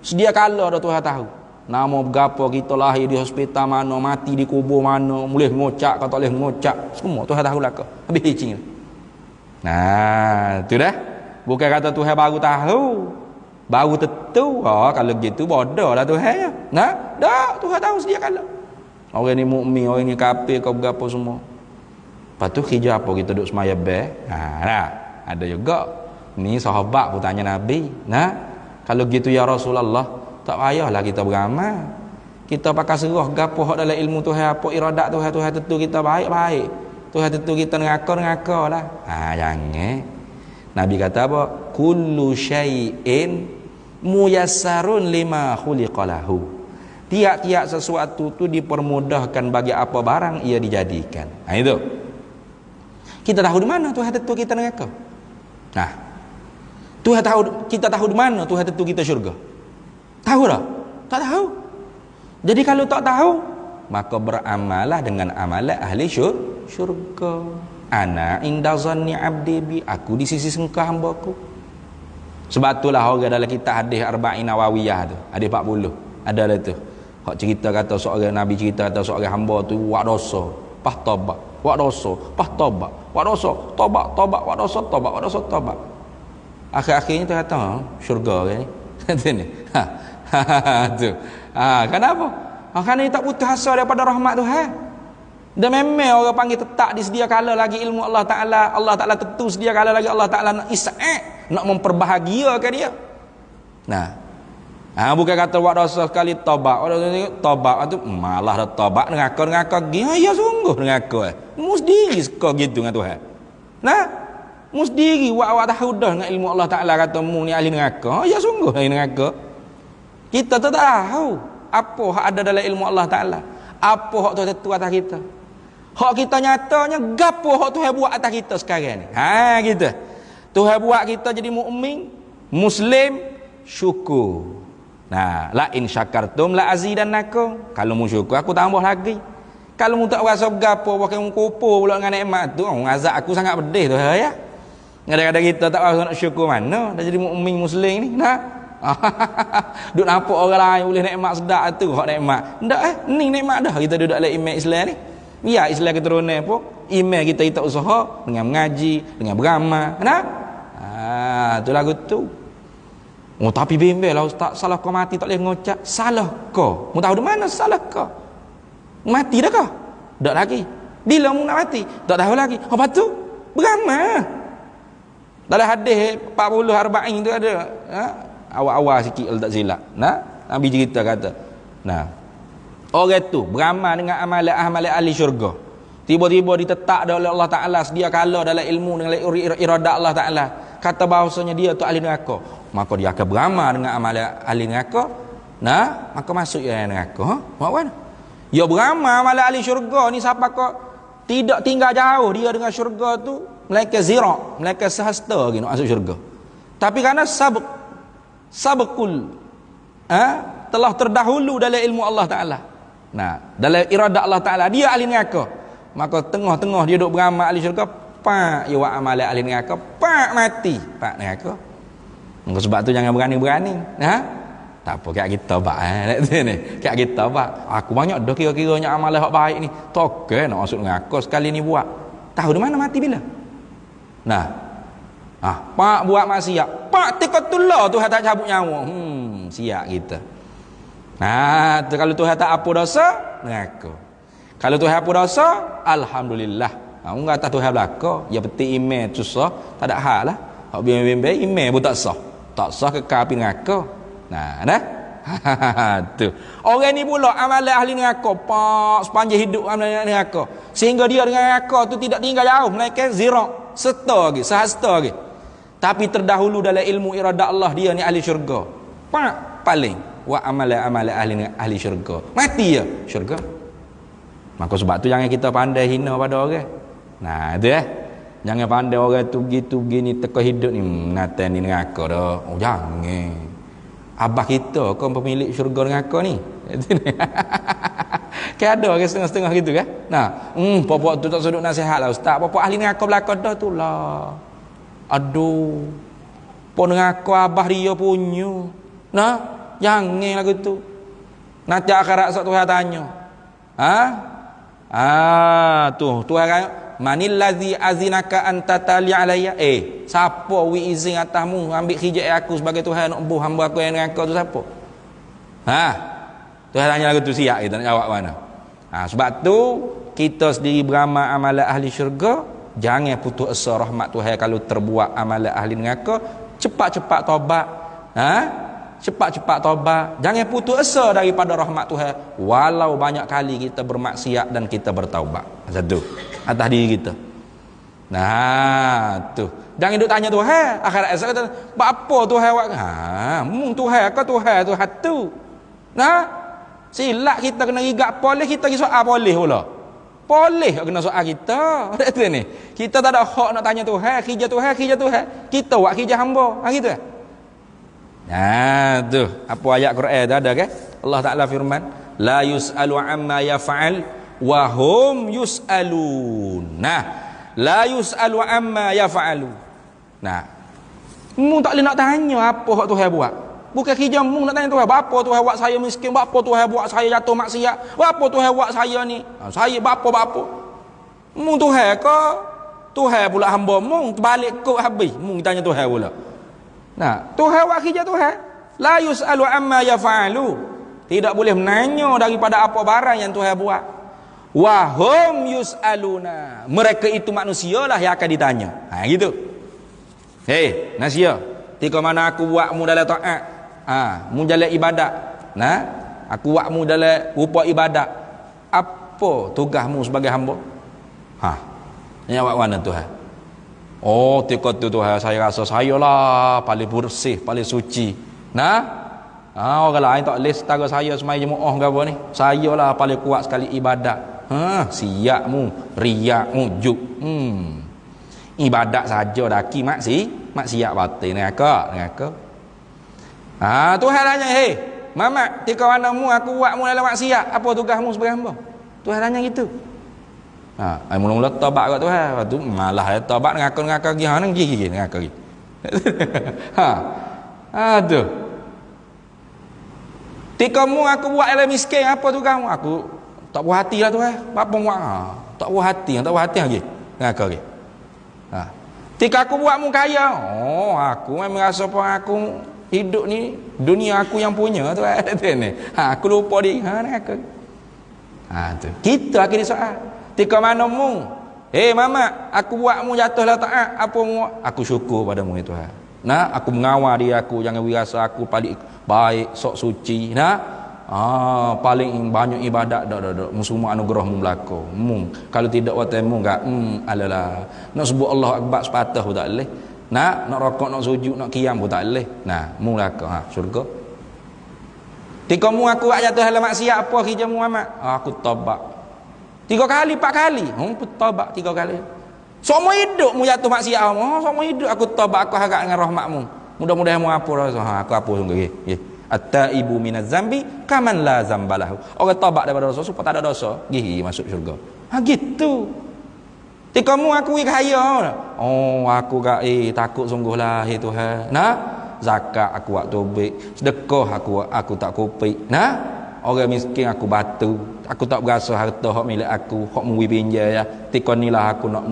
S1: Sedia kala dah Tuhan tahu. Nama berapa kita lahir di hospital mana, mati di kubur mana, boleh ngocak atau tak boleh ngocak, semua Tuhan tahu lah ke. Habis licin. Tu dah. Bukan kata Tuhan baru tahu, baru tentu. Kalau gitu bodoh lah Tuhan. Dah Tuhan tahu sedia kala. Orang ni mukmin, orang ni kafir, kau berapa semua. Lepas tu kerja apa kita duduk semaya ada juga. Ni sahabat pun tanya Nabi. Kalau gitu ya Rasulullah, tak payahlah kita beramal. Kita pakai serah gapo hak dalam ilmu Tuhan, apa iradat Tuhan, Tuhan tentu kita baik-baik. Tuhan tentu kita neraka lah. Jangan. Nabi kata apa? Kullu syai'in muyassarun lima khuliqalahu. Tiap-tiap sesuatu tu dipermudahkan bagi apa barang ia dijadikan. Itu. Kita tahu di mana Tuhan tentu kita neraka? Tuhan tahu, kita tahu di mana Tuhan tentu kita syurga? Tahu tak? Tak tahu. Jadi kalau tak tahu, maka beramallah dengan amalan ahli syurga. Ana inda zanni abdi bi, aku di sisi sengkah hamba-ku. Sebab itulah orang dalam kitab hadis Arba'in Nawawiyah tu, hadis 40, ada lah tu. Hak cerita kata seorang Nabi cerita kata seorang hamba tu buat dosa, pas tobat, buat dosa, pas tobat, buat dosa, tobat, buat dosa, tobat, buat dosa, tobat. Akhir-akhirnya tu kata, syurga kan ni. Kata ni. Tu. Kenapa? Kerana dia tak putus asa daripada rahmat Tuhan. Dan memang orang panggil tetap disedia kala lagi ilmu Allah Ta'ala. Allah Ta'ala tentu sedia kala lagi Allah Ta'ala nak isa'at, nak memperbahagiakan dia. Bukan kata buat dosa sekali tobat. Tobat tu malah dah tobat neraka ya sungguh neraka. Mus diri suka gitu dengan Tuhan. Mus diri awak tahu dah dengan ilmu Allah Ta'ala kata mu ni ahli neraka. Ya sungguh ahli neraka. Kita tak tahu apa hak ada dalam ilmu Allah Ta'ala, apa hak Tuhan tentu atas kita. Hak kita nyatanya gapo hak Tuhan buat atas kita sekarang ni. Gitu. Tuhan buat kita jadi mukmin, muslim, syukur. La in syakartum la azidannakum. Kalau mu syukur aku tambah lagi. Kalau mu tak rasa gapo, pakai mu kupu pula dengan nikmat tu, azab aku sangat pedih tu ya. Kadang-kadang kita tak tahu nak syukur mana dah jadi mukmin muslim ni. Nah. Duk nampak orang lain boleh nikmat sedap tu, hak nikmat. Ndak ni nikmat dah kita duduk dalam iman Islam ni. Ya Islam keturunan pun iman kita usaha dengan mengaji, dengan beramal. Nah. Tu lagu tu. Oh tapi bimbel lah ustaz, salah kau mati tak boleh ngocak. Salah kau. Mu tahu di mana salah kau? Mati dah kau? Tak lagi. Bila mu nak mati? Tak tahu lagi. Apa tu? Beramal. Dalam hadis 40 arba'in tu ada. Awal-awal sikit tak silap. Nah, Nabi cerita kata. Nah. Orang tu beramal dengan amalan ahli syurga. Tiba-tiba ditetap oleh Allah Taala sedia kala dalam ilmu dengan iradat Allah Taala. Kata bahawasanya dia tu ahli neraka. Maka dia akan beramal dengan amalan ahli neraka. Nah, maka masuk dia neraka. Buat mana? Ya beramal amalan ahli syurga ni siapa kau tidak tinggal jauh dia dengan syurga tu, melainkan zira', melainkan sehasta lagi nak masuk syurga. Tapi kerana sabqul telah terdahulu dalam ilmu Allah Taala. Nah, dalam iradat Allah Taala dia ahli neraka. Maka tengah-tengah dia duk beramal ahli syurga, pak ya wa amalan ahli neraka, pak mati, pak neraka. Maka sebab tu jangan berani-berani. Tak apa kat kita pak ni. Kat kita pak. Aku banyak dah kira-kiranya amalan hak baik ni. Toke nak masuk neraka sekali ni buat. Tahu di mana mati bila? Nah. Pak buat maksiat. Pak tikatullah Tuhan tak cabut nyawa. Siap kita. Tu kalau Tuhan tak apa dosa, neraka. Kalau Tuhan apa dosa, alhamdulillah. Enggak kata Tuhan belaka, ya peti iman susah, tak ada hal lah. Hak bimbang-bimbang iman pun tak sah. Tak sah kekal api neraka. Nah, tu. Orang ni pula amalan ahli neraka, pak sepanjang hidup amalan neraka. Sehingga dia dengan neraka tu tidak tinggal jauh, melainkan zira', serta lagi, sehasta lagi. Tapi terdahulu dalam ilmu iradat Allah dia ni ahli syurga. Pak paling wa amalan ahli syurga. Mati ya syurga. Maka sebab tu jangan kita pandai hina pada orang. Nah, tu jangan pandai orang tu gitu begini teka hidup ni natan ni neraka dah. Oh jangan. Abah kita kau pemilik syurga neraka ni. Kan ada orang setengah-setengah gitu kan. Nah, pokok tu tak sudut nasihat lah ustaz. Pokok ahli neraka belakang dah tu lah. Aduh. Pon neraka abah dia punya. Nah, jangan lagu tu. Nanti akhirat sok Tuhan tanya. Tu Tuhan kata manil ladzi azinaka anta tali alayya. Siapa wi izin atasmu ambil hijab aku sebagai Tuhan nak buh hamba aku yang neraka tu siapa? Tuhan tanya lagu tu siap kita nak jawab mana? Sebab tu kita sendiri beramal amalan ahli syurga, jangan putus asa rahmat Tuhan kalau terbuat amalan ahli neraka, cepat-cepat taubat. Cepat-cepat taubat. Jangan putus asa daripada rahmat Tuhan walau banyak kali kita bermaksiat dan kita bertaubat. Satu atas diri kita. Nah, tu. Jangan duk tanya Tuhan, akhirat esok kata, apa Tuhan buat? Mung Tuhan ke Tuhan tu hatu. Nah, silap kita kena rigak boleh kita pergi soal boleh pula. Boleh kena soal kita. Betul ni. Kita tak ada hak nak tanya Tuhan, kerja Tuhan. Kita buat kerja hamba. Gitu. Tu. Apa ayat Quran tu ada kan? Allah Taala firman, la yus'alu amma yaf'al wa hum yus'alun. Nah, la yus'alu amma yaf'alu. Nah, mu tak boleh nak tanya apa hak Tuhan buat. Bukan kerja mu nak tanya Tuhan, apa Tuhan buat saya miskin, apa Tuhan buat saya jatuh maksiat, apa Tuhan buat saya ni. Saya apa. Mu Tuhan ke? Tuhan pula hamba mu terbalik kok habis. Mu tanya Tuhan pula. Nah, Tuhan buat kerja Tuhan. La yus'alu amma yaf'alu. Tidak boleh menanya daripada apa barang yang Tuhan buat. Wa hum yus'aluna. Mereka itu manusia lah yang akan ditanya. Gitu. Hei, manusia. Ketika mana aku buat mu dalam taat, mu jalan ibadat. Nah, aku buat mu dalam rupa ibadat. Apa tugasmu sebagai hamba? Yang buat mana Tuhan? Oh, ketika tu Tuhan saya rasa saya lah paling bersih, paling suci. Nah, orang lain tak boleh setara saya semai jemaah ke apa ni. Saya lah paling kuat sekali ibadat. Siapmu, riakmu, juk. Ibadat saja daki maksiat batin neraka. Tuhan tanya, "Hei, Mamat, ketika mana mu aku buat mu dalam maksiat, apa tugasmu sebagai hamba?" Tuhan tanya gitu. Mula-mula tobat kat Tuhan. Lepas tu malah tobat ngakak-ngakak gi hang gi ngakak gi. Tu. Tikamu aku buat elok miskin apa tu kamu? Aku tak puas hati lah Tuhan. Apa buat? Tak puas hati lagi. Ngakak gi. Tika aku buat mu kaya. Aku memang rasa pun aku hidup ni dunia aku yang punya tu ni. Aku lupa di. Ngakak. Tu. Kita akhir soal. Tika mana mu? Mama, aku buat mu jatuhlah taat. Apa mu? Aku syukur padamu ya Tuhan. Aku mengawal dia aku, jangan wirasa aku paling baik, sok suci. Paling banyak ibadat dak. Semua anugerah mu berlaku. Kalau tidak watemu enggak, alalah. Nak sebut Allah Akbar sepatah pun tak boleh. Nak rokok, nak sujud, nak qiyam pun tak boleh. Mu berlaku. Syurga. Tika mu aku buat jatuh dalam maksiat apa kerja mu amat? Aku tobat. 3 kali 4 kali tobat 3 kali semua hidup mu jatuh maksiat semua hidup aku tobat aku harap dengan rahmatmu mudah-mudahan mu hapus aku hapus sungguh at-taibu minaz zambi kaman la zambalahu orang tobat daripada dosa supaya tak ada dosa masuk syurga gitu tika mu aku kaya aku gak takut sungguhlah Tuhan zakat aku buat tobek sedekah aku tak kopik orang miskin aku batu aku tak berasa harta hak milik aku hak mui pinjam ya tika nilah aku nak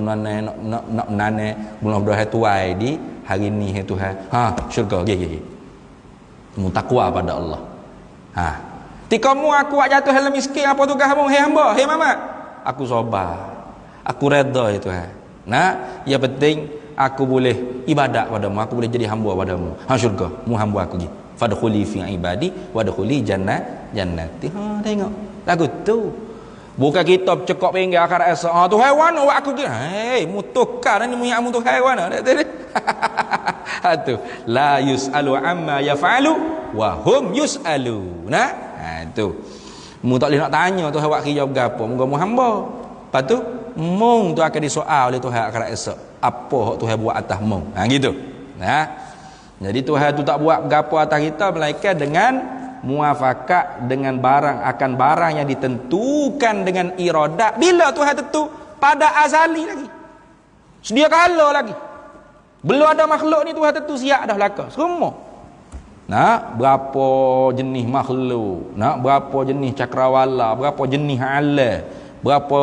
S1: menane mudah-mudahan tuai di hari ni Tuhan syurga mu takwa pada Allah tika mu aku buat jatuh dalam miskin apa tugas mu hamba mama aku sabar aku redha Tuhan yang penting aku boleh ibadat padamu aku boleh jadi hamba padamu syurga mu hamba aku gitu fadkhuli fi ibadi wadkhuli jannati. Tengok lagu tu bukan kita cekok pinggir akhirat esok tu haiwan awak aku dia mutukar ni minyak mu tu haiwan tu la yusalu amma yafalu wa hum yusalu tu mu tak boleh nak tanya tu awak kerja berapa moga mu hamba lepas tu mung tu akan disoal oleh Tuhan akhirat esok apa hak Tuhan buat atas mung gitu jadi Tuhan tu tak buat gapo atas kita melainkan dengan muafakat dengan akan barang yang ditentukan dengan iradat. Bila Tuhan tentu? Pada azali lagi. Sedia kala lagi. Belum ada makhluk ni Tuhan tentu siap dah belaka. Semua. Berapa jenis makhluk, berapa jenis cakrawala, berapa jenis alam, berapa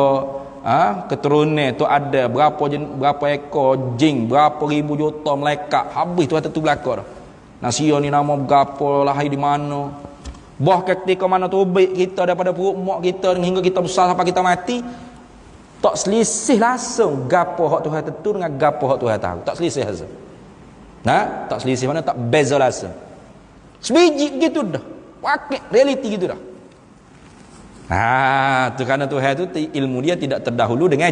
S1: keturunan tu ada berapa ekor jin, berapa ribu juta malaikat, habis Tuhan tentu belaka dah. Nasia ni nama berapa, lahir di mana, ketika mana tobek kita daripada perut mak kita hingga kita besar sampai kita mati, tak selisih langsung gapo hak Tuhan tentu dengan gapo hak Tuhan tahu, tak selisih langsung. Tak selisih mana, tak beza langsung, sebiji gitu dah, wakil realiti gitu dah. Tu kerana Tuhan tu ilmu dia tidak terdahulu dengan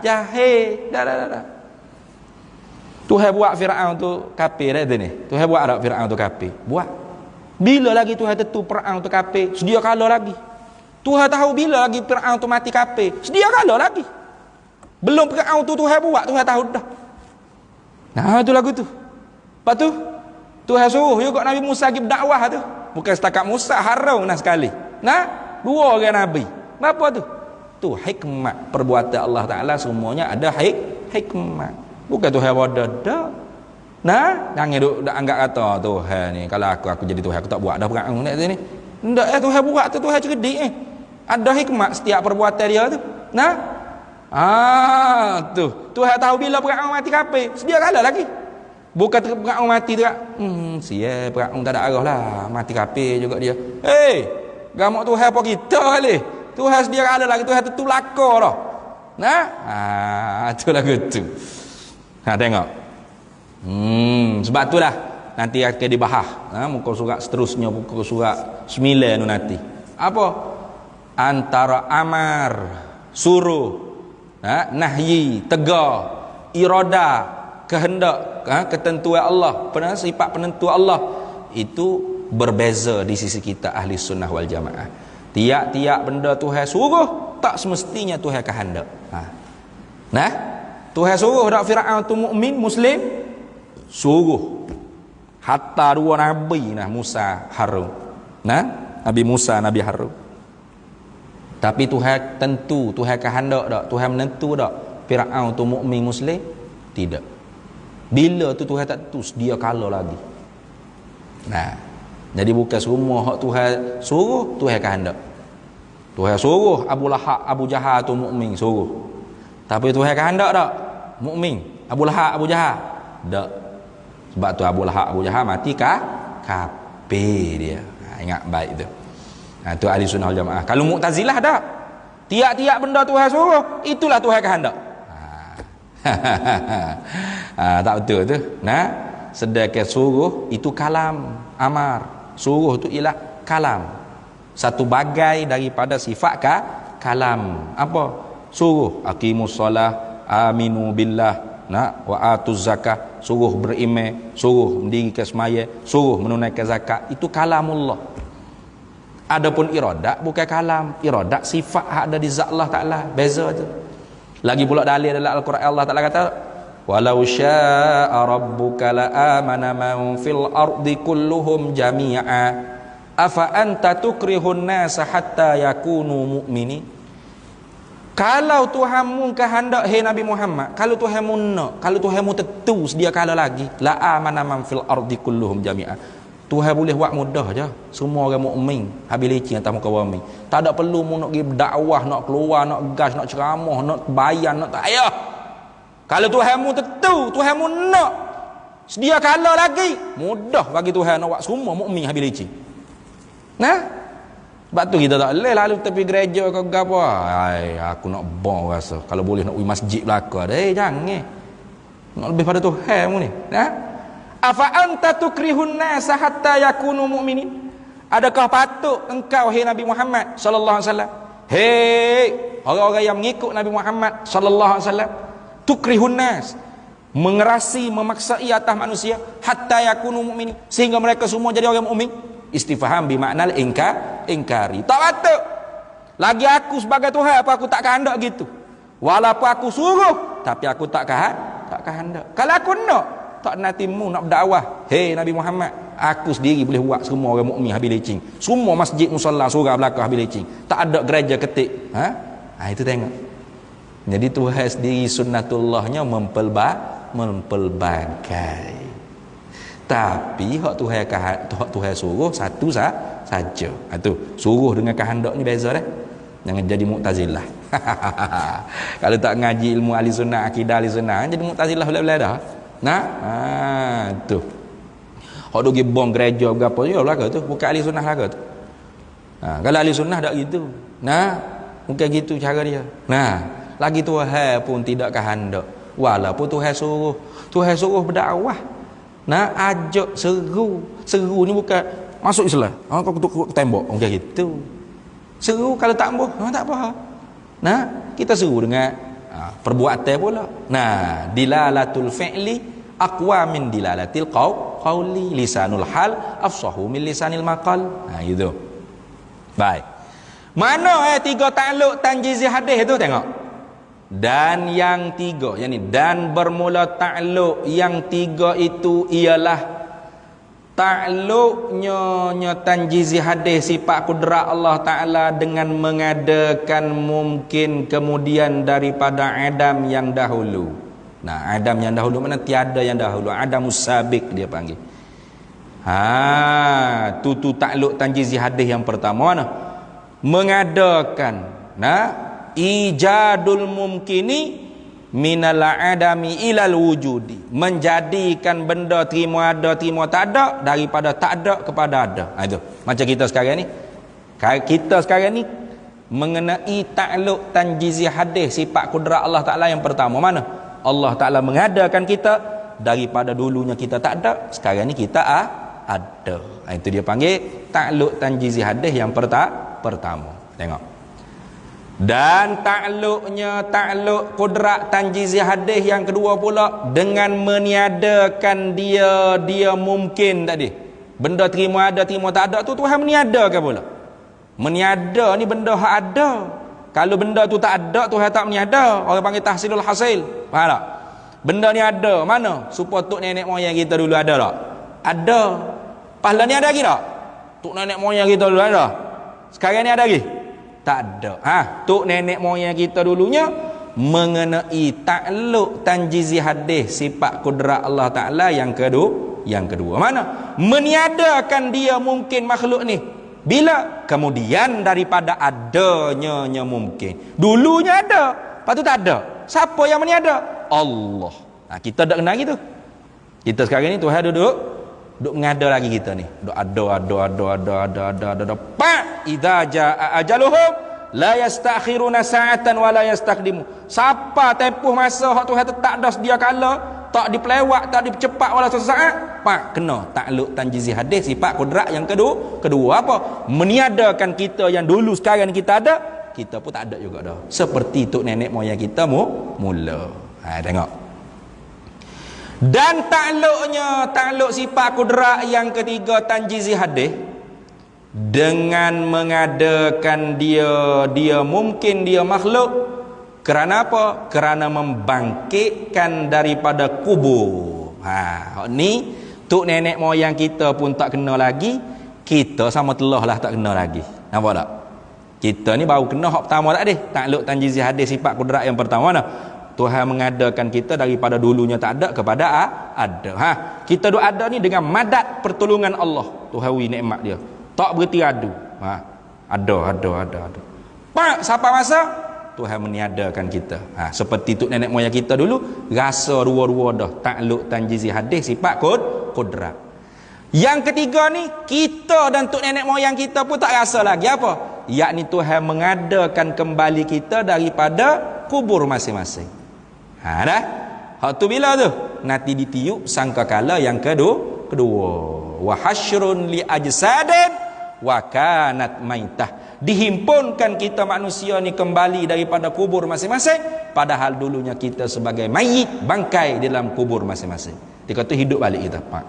S1: jahil. Dah. Tuhan buat Firaun tu kafir ni. Tuhan buat tak Firaun tu kafir? Buat. Bila lagi Tuhan tentu Firaun tu kafir? Sedia kala lagi. Tuhan tahu bila lagi Firaun tu mati kafir? Sedia kala lagi. Belum Firaun tu Tuhan buat, Tuhan tahu dah. Tu lagu tu. Lepas tu Tuhan suruh juga Nabi Musa pergi berdakwah tu. Bukan setakat Musa, Harun sekali. 2 orang Nabi. Apa tu? Tu hikmat perbuatan Allah Ta'ala semuanya ada hikmat. Bukan Tuhan bodoh dah. Jangan duk anggap kata Tuhan ni kalau aku jadi Tuhan aku tak buat dah perang ni sini. Ndak Tuhan buat tu Tuhan cerdik Ada hikmat setiap perbuatan dia tu. Tu Tuhan tahu bila perang mati kafir. Sedia kala lagi. Bukan perang mati tu. Sial perang tak ada arah lah. Mati kafir juga dia. Gamak Tuhan apa kita kali? Tuhan sedia ada lagi, Tuhan tentu laka dah. Tu lagu tu. Tengok. Sebab itulah nanti akan dibahas. Muka surat seterusnya, muka surat 9 tu nanti. Apa? Antara amar, suruh, nahyi, tegar, irada, kehendak, ketentuan Allah, sifat penentu Allah itu berbeza di sisi kita ahli sunnah wal jamaah. Tiap-tiap benda Tuhan suruh tak semestinya Tuhan kehendak. Tuhan suruh dak Firaun tu mukmin muslim suruh. Hatta 2 nabi Musa Harun. Nabi Musa, Nabi Harun. Tapi Tuhan tentu, Tuhan kehendak tak, Tuhan menentu tak Firaun tu mukmin muslim? Tidak. Bila tu Tuhan tak tentu, dia kalah lagi. Nah, jadi bukan semua hak Tuhan suruh, Tuhan kehendak. Tuhan suruh Abu Lahab, Abu Jahal tu mukmin, suruh. Tapi Tuhan kehendak tak mukmin Abu Lahab, Abu Jahal? Tak. Sebab tu Abu Lahab, Abu Jahal mati kafir dia. Ingat baik tu. Tu ahli sunnah wal jamaah. Kalau Mu'tazilah tak, tiap-tiap benda Tuhan suruh, itulah Tuhan kehendak. Tak betul tu. Nah, sedangkan suruh itu kalam, amar. Suruh tu ialah kalam. Satu bagai daripada sifat kalam. Apa? Suruh aqimus solah, aminu billah, wa atuz zakah, suruh beriman, suruh mendirikan semaya, suruh menunaikan zakat. Itu kalamullah. Adapun iradat bukan kalam. Iradat sifat hak ada di zat Allah Ta'ala. Beza tu. Lagi pula dalil dalam Al-Quran Allah Ta'ala kata, walau syaa rabbuka la amana man fil ardi kulluhum jami'a afa anta tukrihun nasa hatta yakunu mu'mini. Kalau Tuhanmu kehendak, hai Nabi Muhammad, kalau Tuhanmu nak, kalau Tuhanmu tentu sedia kala lagi, la amana man fil ardi kulluhum jami'a. Tuhan boleh buat mudah je. Semua orang mukmin habis licin atas muka bumi. Tak ada perlu mu nak pergi dakwah, nak keluar, nak gas, nak ceramah, nak bayan, nak tak payah. Kalau Tuhanmu tentu, Tuhanmu nak sedia kala lagi, mudah bagi Tuhan nak buat semua mukmin habis licin. Nah, sebab tu kita tak boleh lalu tepi gereja ke apa. Ai, aku nak bong rasa. Kalau boleh nak pergi masjid belaka. Jangan. Nak lebih pada Tuhanmu ni. Nah, afa anta tukrihun nasa hatta yakunu mu'minin. Adakah patut engkau, hai Nabi Muhammad sallallahu alaihi wasallam, hei orang-orang yang mengikut Nabi Muhammad sallallahu alaihi wasallam, tukrihun nas, mengerasi, memaksai atas manusia, hatta yakunu mu'minin, sehingga mereka semua jadi orang mukmin? Istifham bimakna ingkari. Tak patut. Lagi aku sebagai Tuhan, apa aku tak kehendak gitu? Walaupun aku suruh, tapi aku tak kehendak. Kalau aku nak, tak nantimu nak berdakwah, hei Nabi Muhammad, aku sendiri boleh buat semua orang mukmin habis licin. Semua masjid musalla surau belakang habis licin. Tak ada gereja ketik. Itu tengok. Jadi Tuhan sendiri sunnatullahnya mempelbagai. Tapi hak Tuhan suruh satu saja. Tu suruh dengan kehendak ni beza dah. Jangan jadi Mu'tazilah. Kalau tak ngaji ilmu ahli sunnah, akidah ahli sunnah, jadi Mu'tazilah belah-belah dah. Tu. Hak duk pergi bom gereja berapa je belaka tu, bukan ahli sunnah belaka tu. Kalau ahli sunnah tak gitu. Bukan gitu cara dia. Lagi Tuhan pun tidak kehendak. Walaupun Tuhan suruh berdakwah. Ajak seru ni bukan masuk Islam. Kau ketuk tembok macam gitu. Seru kalau tak ambuh, tak apa. Kita seru dengan perbuatan pula. Dilalatul fi'li aqwa min dilalatil qawli, lisanul hal afsahu min lisanil maqal. Gitu. Baik. Mana tiga takluk tanjizi hadis tu tengok. Dan yang tiga, dan bermula takluk yang tiga itu ialah takluknya tanjizi hadis sifat kudrat Allah Ta'ala dengan mengadakan mungkin kemudian daripada Adam yang dahulu. Adam yang dahulu mana? Tiada yang dahulu. Adamus sabiq dia panggil. Tu takluk tanjizi hadis yang pertama mana? Mengadakan ijadul mumkini minal adami ilal wujudi, menjadikan benda terima ada terima tak ada, daripada tak ada kepada ada. Itu macam kita sekarang ni mengenai takluk tanjizi hadis sifat kudrat Allah Ta'ala yang pertama mana? Allah Ta'ala mengadakan kita daripada dulunya kita tak ada, sekarang ni kita ada. Itu dia panggil takluk tanjizi hadis yang pertama. Tengok. Dan takluk kudrat tanjizi hadis yang kedua pula dengan meniadakan dia mungkin tadi. Benda terima ada terima tak ada tu Tuhan meniadakan pula. Meniada ni benda hak ada. Kalau benda tu tak ada, Tuhan tak meniada. Orang panggil tahsilul hasil. Faham tak? Benda ni ada, mana? Supaya tok nenek moyang kita dulu ada tak? Ada. Pahala ni ada lagi tak? Tok nenek moyang kita dulu ada. Sekarang ni ada lagi? Tak ada. Tok nenek moyang kita dulunya mengenai takluk tanjizi hadis sifat kudrat Allah Ta'ala yang kedua. Mana? Meniadakan dia mungkin makhluk ni. Bila? Kemudian daripada adanya mungkin. Dulunya ada, lepas tu tak ada. Siapa yang meniada? Allah. Kita tak kenal gitu. Kita sekarang ni Tuhan duduk mengada lagi kita ni. Duk ada. Pak idza jaa ajaluhum la yastakhiruna sa'atan wa la yastaqdimu. Siapa tempoh masa hak Tuhan tetap dah sedia kala, tak dipelewat, tak dipercepat wala sesaat, pak kena takluk tanjizi hadis sifat kudrat yang kedua apa? Meniadakan kita yang dulu sekarang kita ada, kita pun tak ada juga dah. Seperti tok nenek moyang kita mula. Tengok. Dan takluk sifat kudrat yang ketiga tanjizi hadis dengan mengadakan dia mungkin dia makhluk. Kerana apa? Kerana membangkitkan daripada kubur. Ni tok nenek moyang kita pun tak kena lagi, kita sama telah lah tak kena lagi. Nampak tak? Kita ni baru kena hak pertama tak deh. Takluk tanjizi hadis sifat kudrat yang pertama mana? Tuhan mengadakan kita daripada dulunya tak ada kepada ada. Kita duk ada ni dengan madat pertolongan Allah. Tuhan wi nikmat dia. Tak berhenti adu. Ada. Pak siapa masa Tuhan meniadakan kita. Seperti tok nenek moyang kita dulu rasa dua-dua dah takluk tanjizi hadis sifat kudrat. Yang ketiga ni kita dan tok nenek moyang kita pun tak rasa lagi apa? Yakni Tuhan mengadakan kembali kita daripada kubur masing-masing. Dah. Hak tu bila tu? Nanti ditiup sangkakala yang kedua. Wa hasyrun li ajsadin wa kanat maitah. Dihimpunkan kita manusia ni kembali daripada kubur masing-masing, padahal dulunya kita sebagai mayit, bangkai dalam kubur masing-masing. Dia kata hidup balik kita, Pak.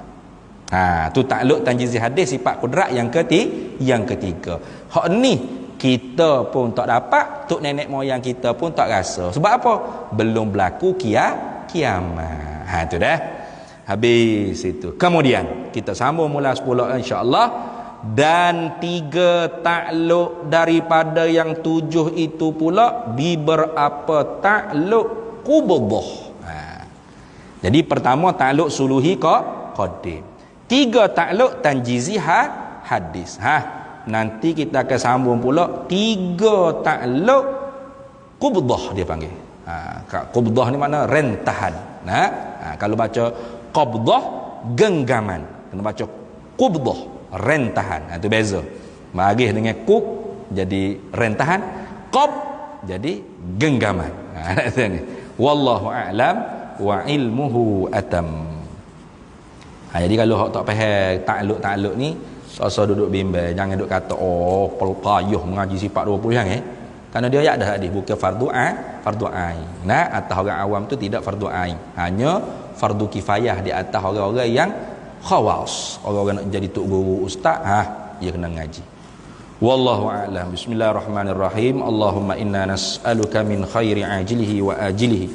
S1: Tu takluk tanjizi hadis sifat kudrat yang ketiga. Hak ni kita pun tak dapat, tok nenek moyang kita pun tak rasa. Sebab apa? Belum berlaku kiamat. Tu dah. Habis itu. Kemudian kita sambung mula sepuluh insya-Allah. Dan 3 takluk daripada yang 7 itu pula beberapa takluk qubdah. Jadi pertama takluk suluhi qadim. 3 takluk tanjizi hadis. Nanti kita akan sambung pula 3 takluk qubdah dia panggil. Qubdah ni makna rentahan. Kalau baca qabdah genggaman, kena baca qubdah rentahan. Itu beza. Magih dengan kub jadi rentahan, qab jadi genggaman. Wallahu a'lam wa ilmuhu atam. Jadi kalau hak tak faham takluk ni, so duduk bimbang, jangan duduk kata payuh mengaji sifat 20 yang Karena dia ayat dah hadis, bukan fardu ain. Atas orang awam tu tidak fardu ain. Hanya fardu kifayah di atas orang-orang yang khawas. Orang-orang nak jadi tok guru ustaz, dia kena ngaji. Wallahu a'lam. Bismillahirrahmanirrahim. Allahumma inna nas'aluka min khairi ajilihi wa ajilihi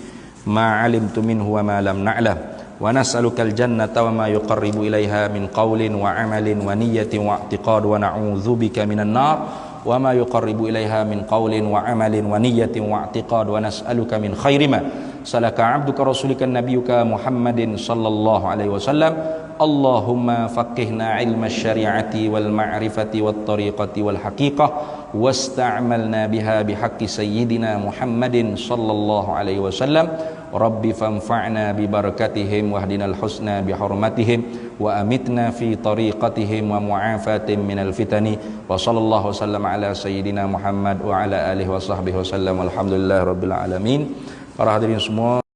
S1: ma 'alimtu minhu wa ma lam na'lam. Wa nas'alukal jannata wa ma yuqarribu ilaiha min qawlin wa 'amalin wa niyyatin wa i'tiqad wa na'udzubika minan nar wa ma yuqarribu ilaiha min qawlin wa 'amalin wa niyyatin wa i'tiqad wa nas'aluka min khairi ma salaka 'abduka rasulika nabiyyuka Muhammadin sallallahu alaihi wasallam. Allahumma faqihna ilma syari'ati wal ma'rifati wat tariqati wal haqiqah wasta'malna biha bihaqqi sayyidina Muhammadin sallallahu alaihi wasallam. Rabbi fanfa'na bi barakatihim wahdinal husna bi hurmatihim wa amitna fi tariqatihim wa mu'afatin minal fitani wa sallallahu wasallam ala sayyidina Muhammad wa ala alihi wa sahbihi wasallam. Alhamdulillah rabbil alamin. Para hadirin semua,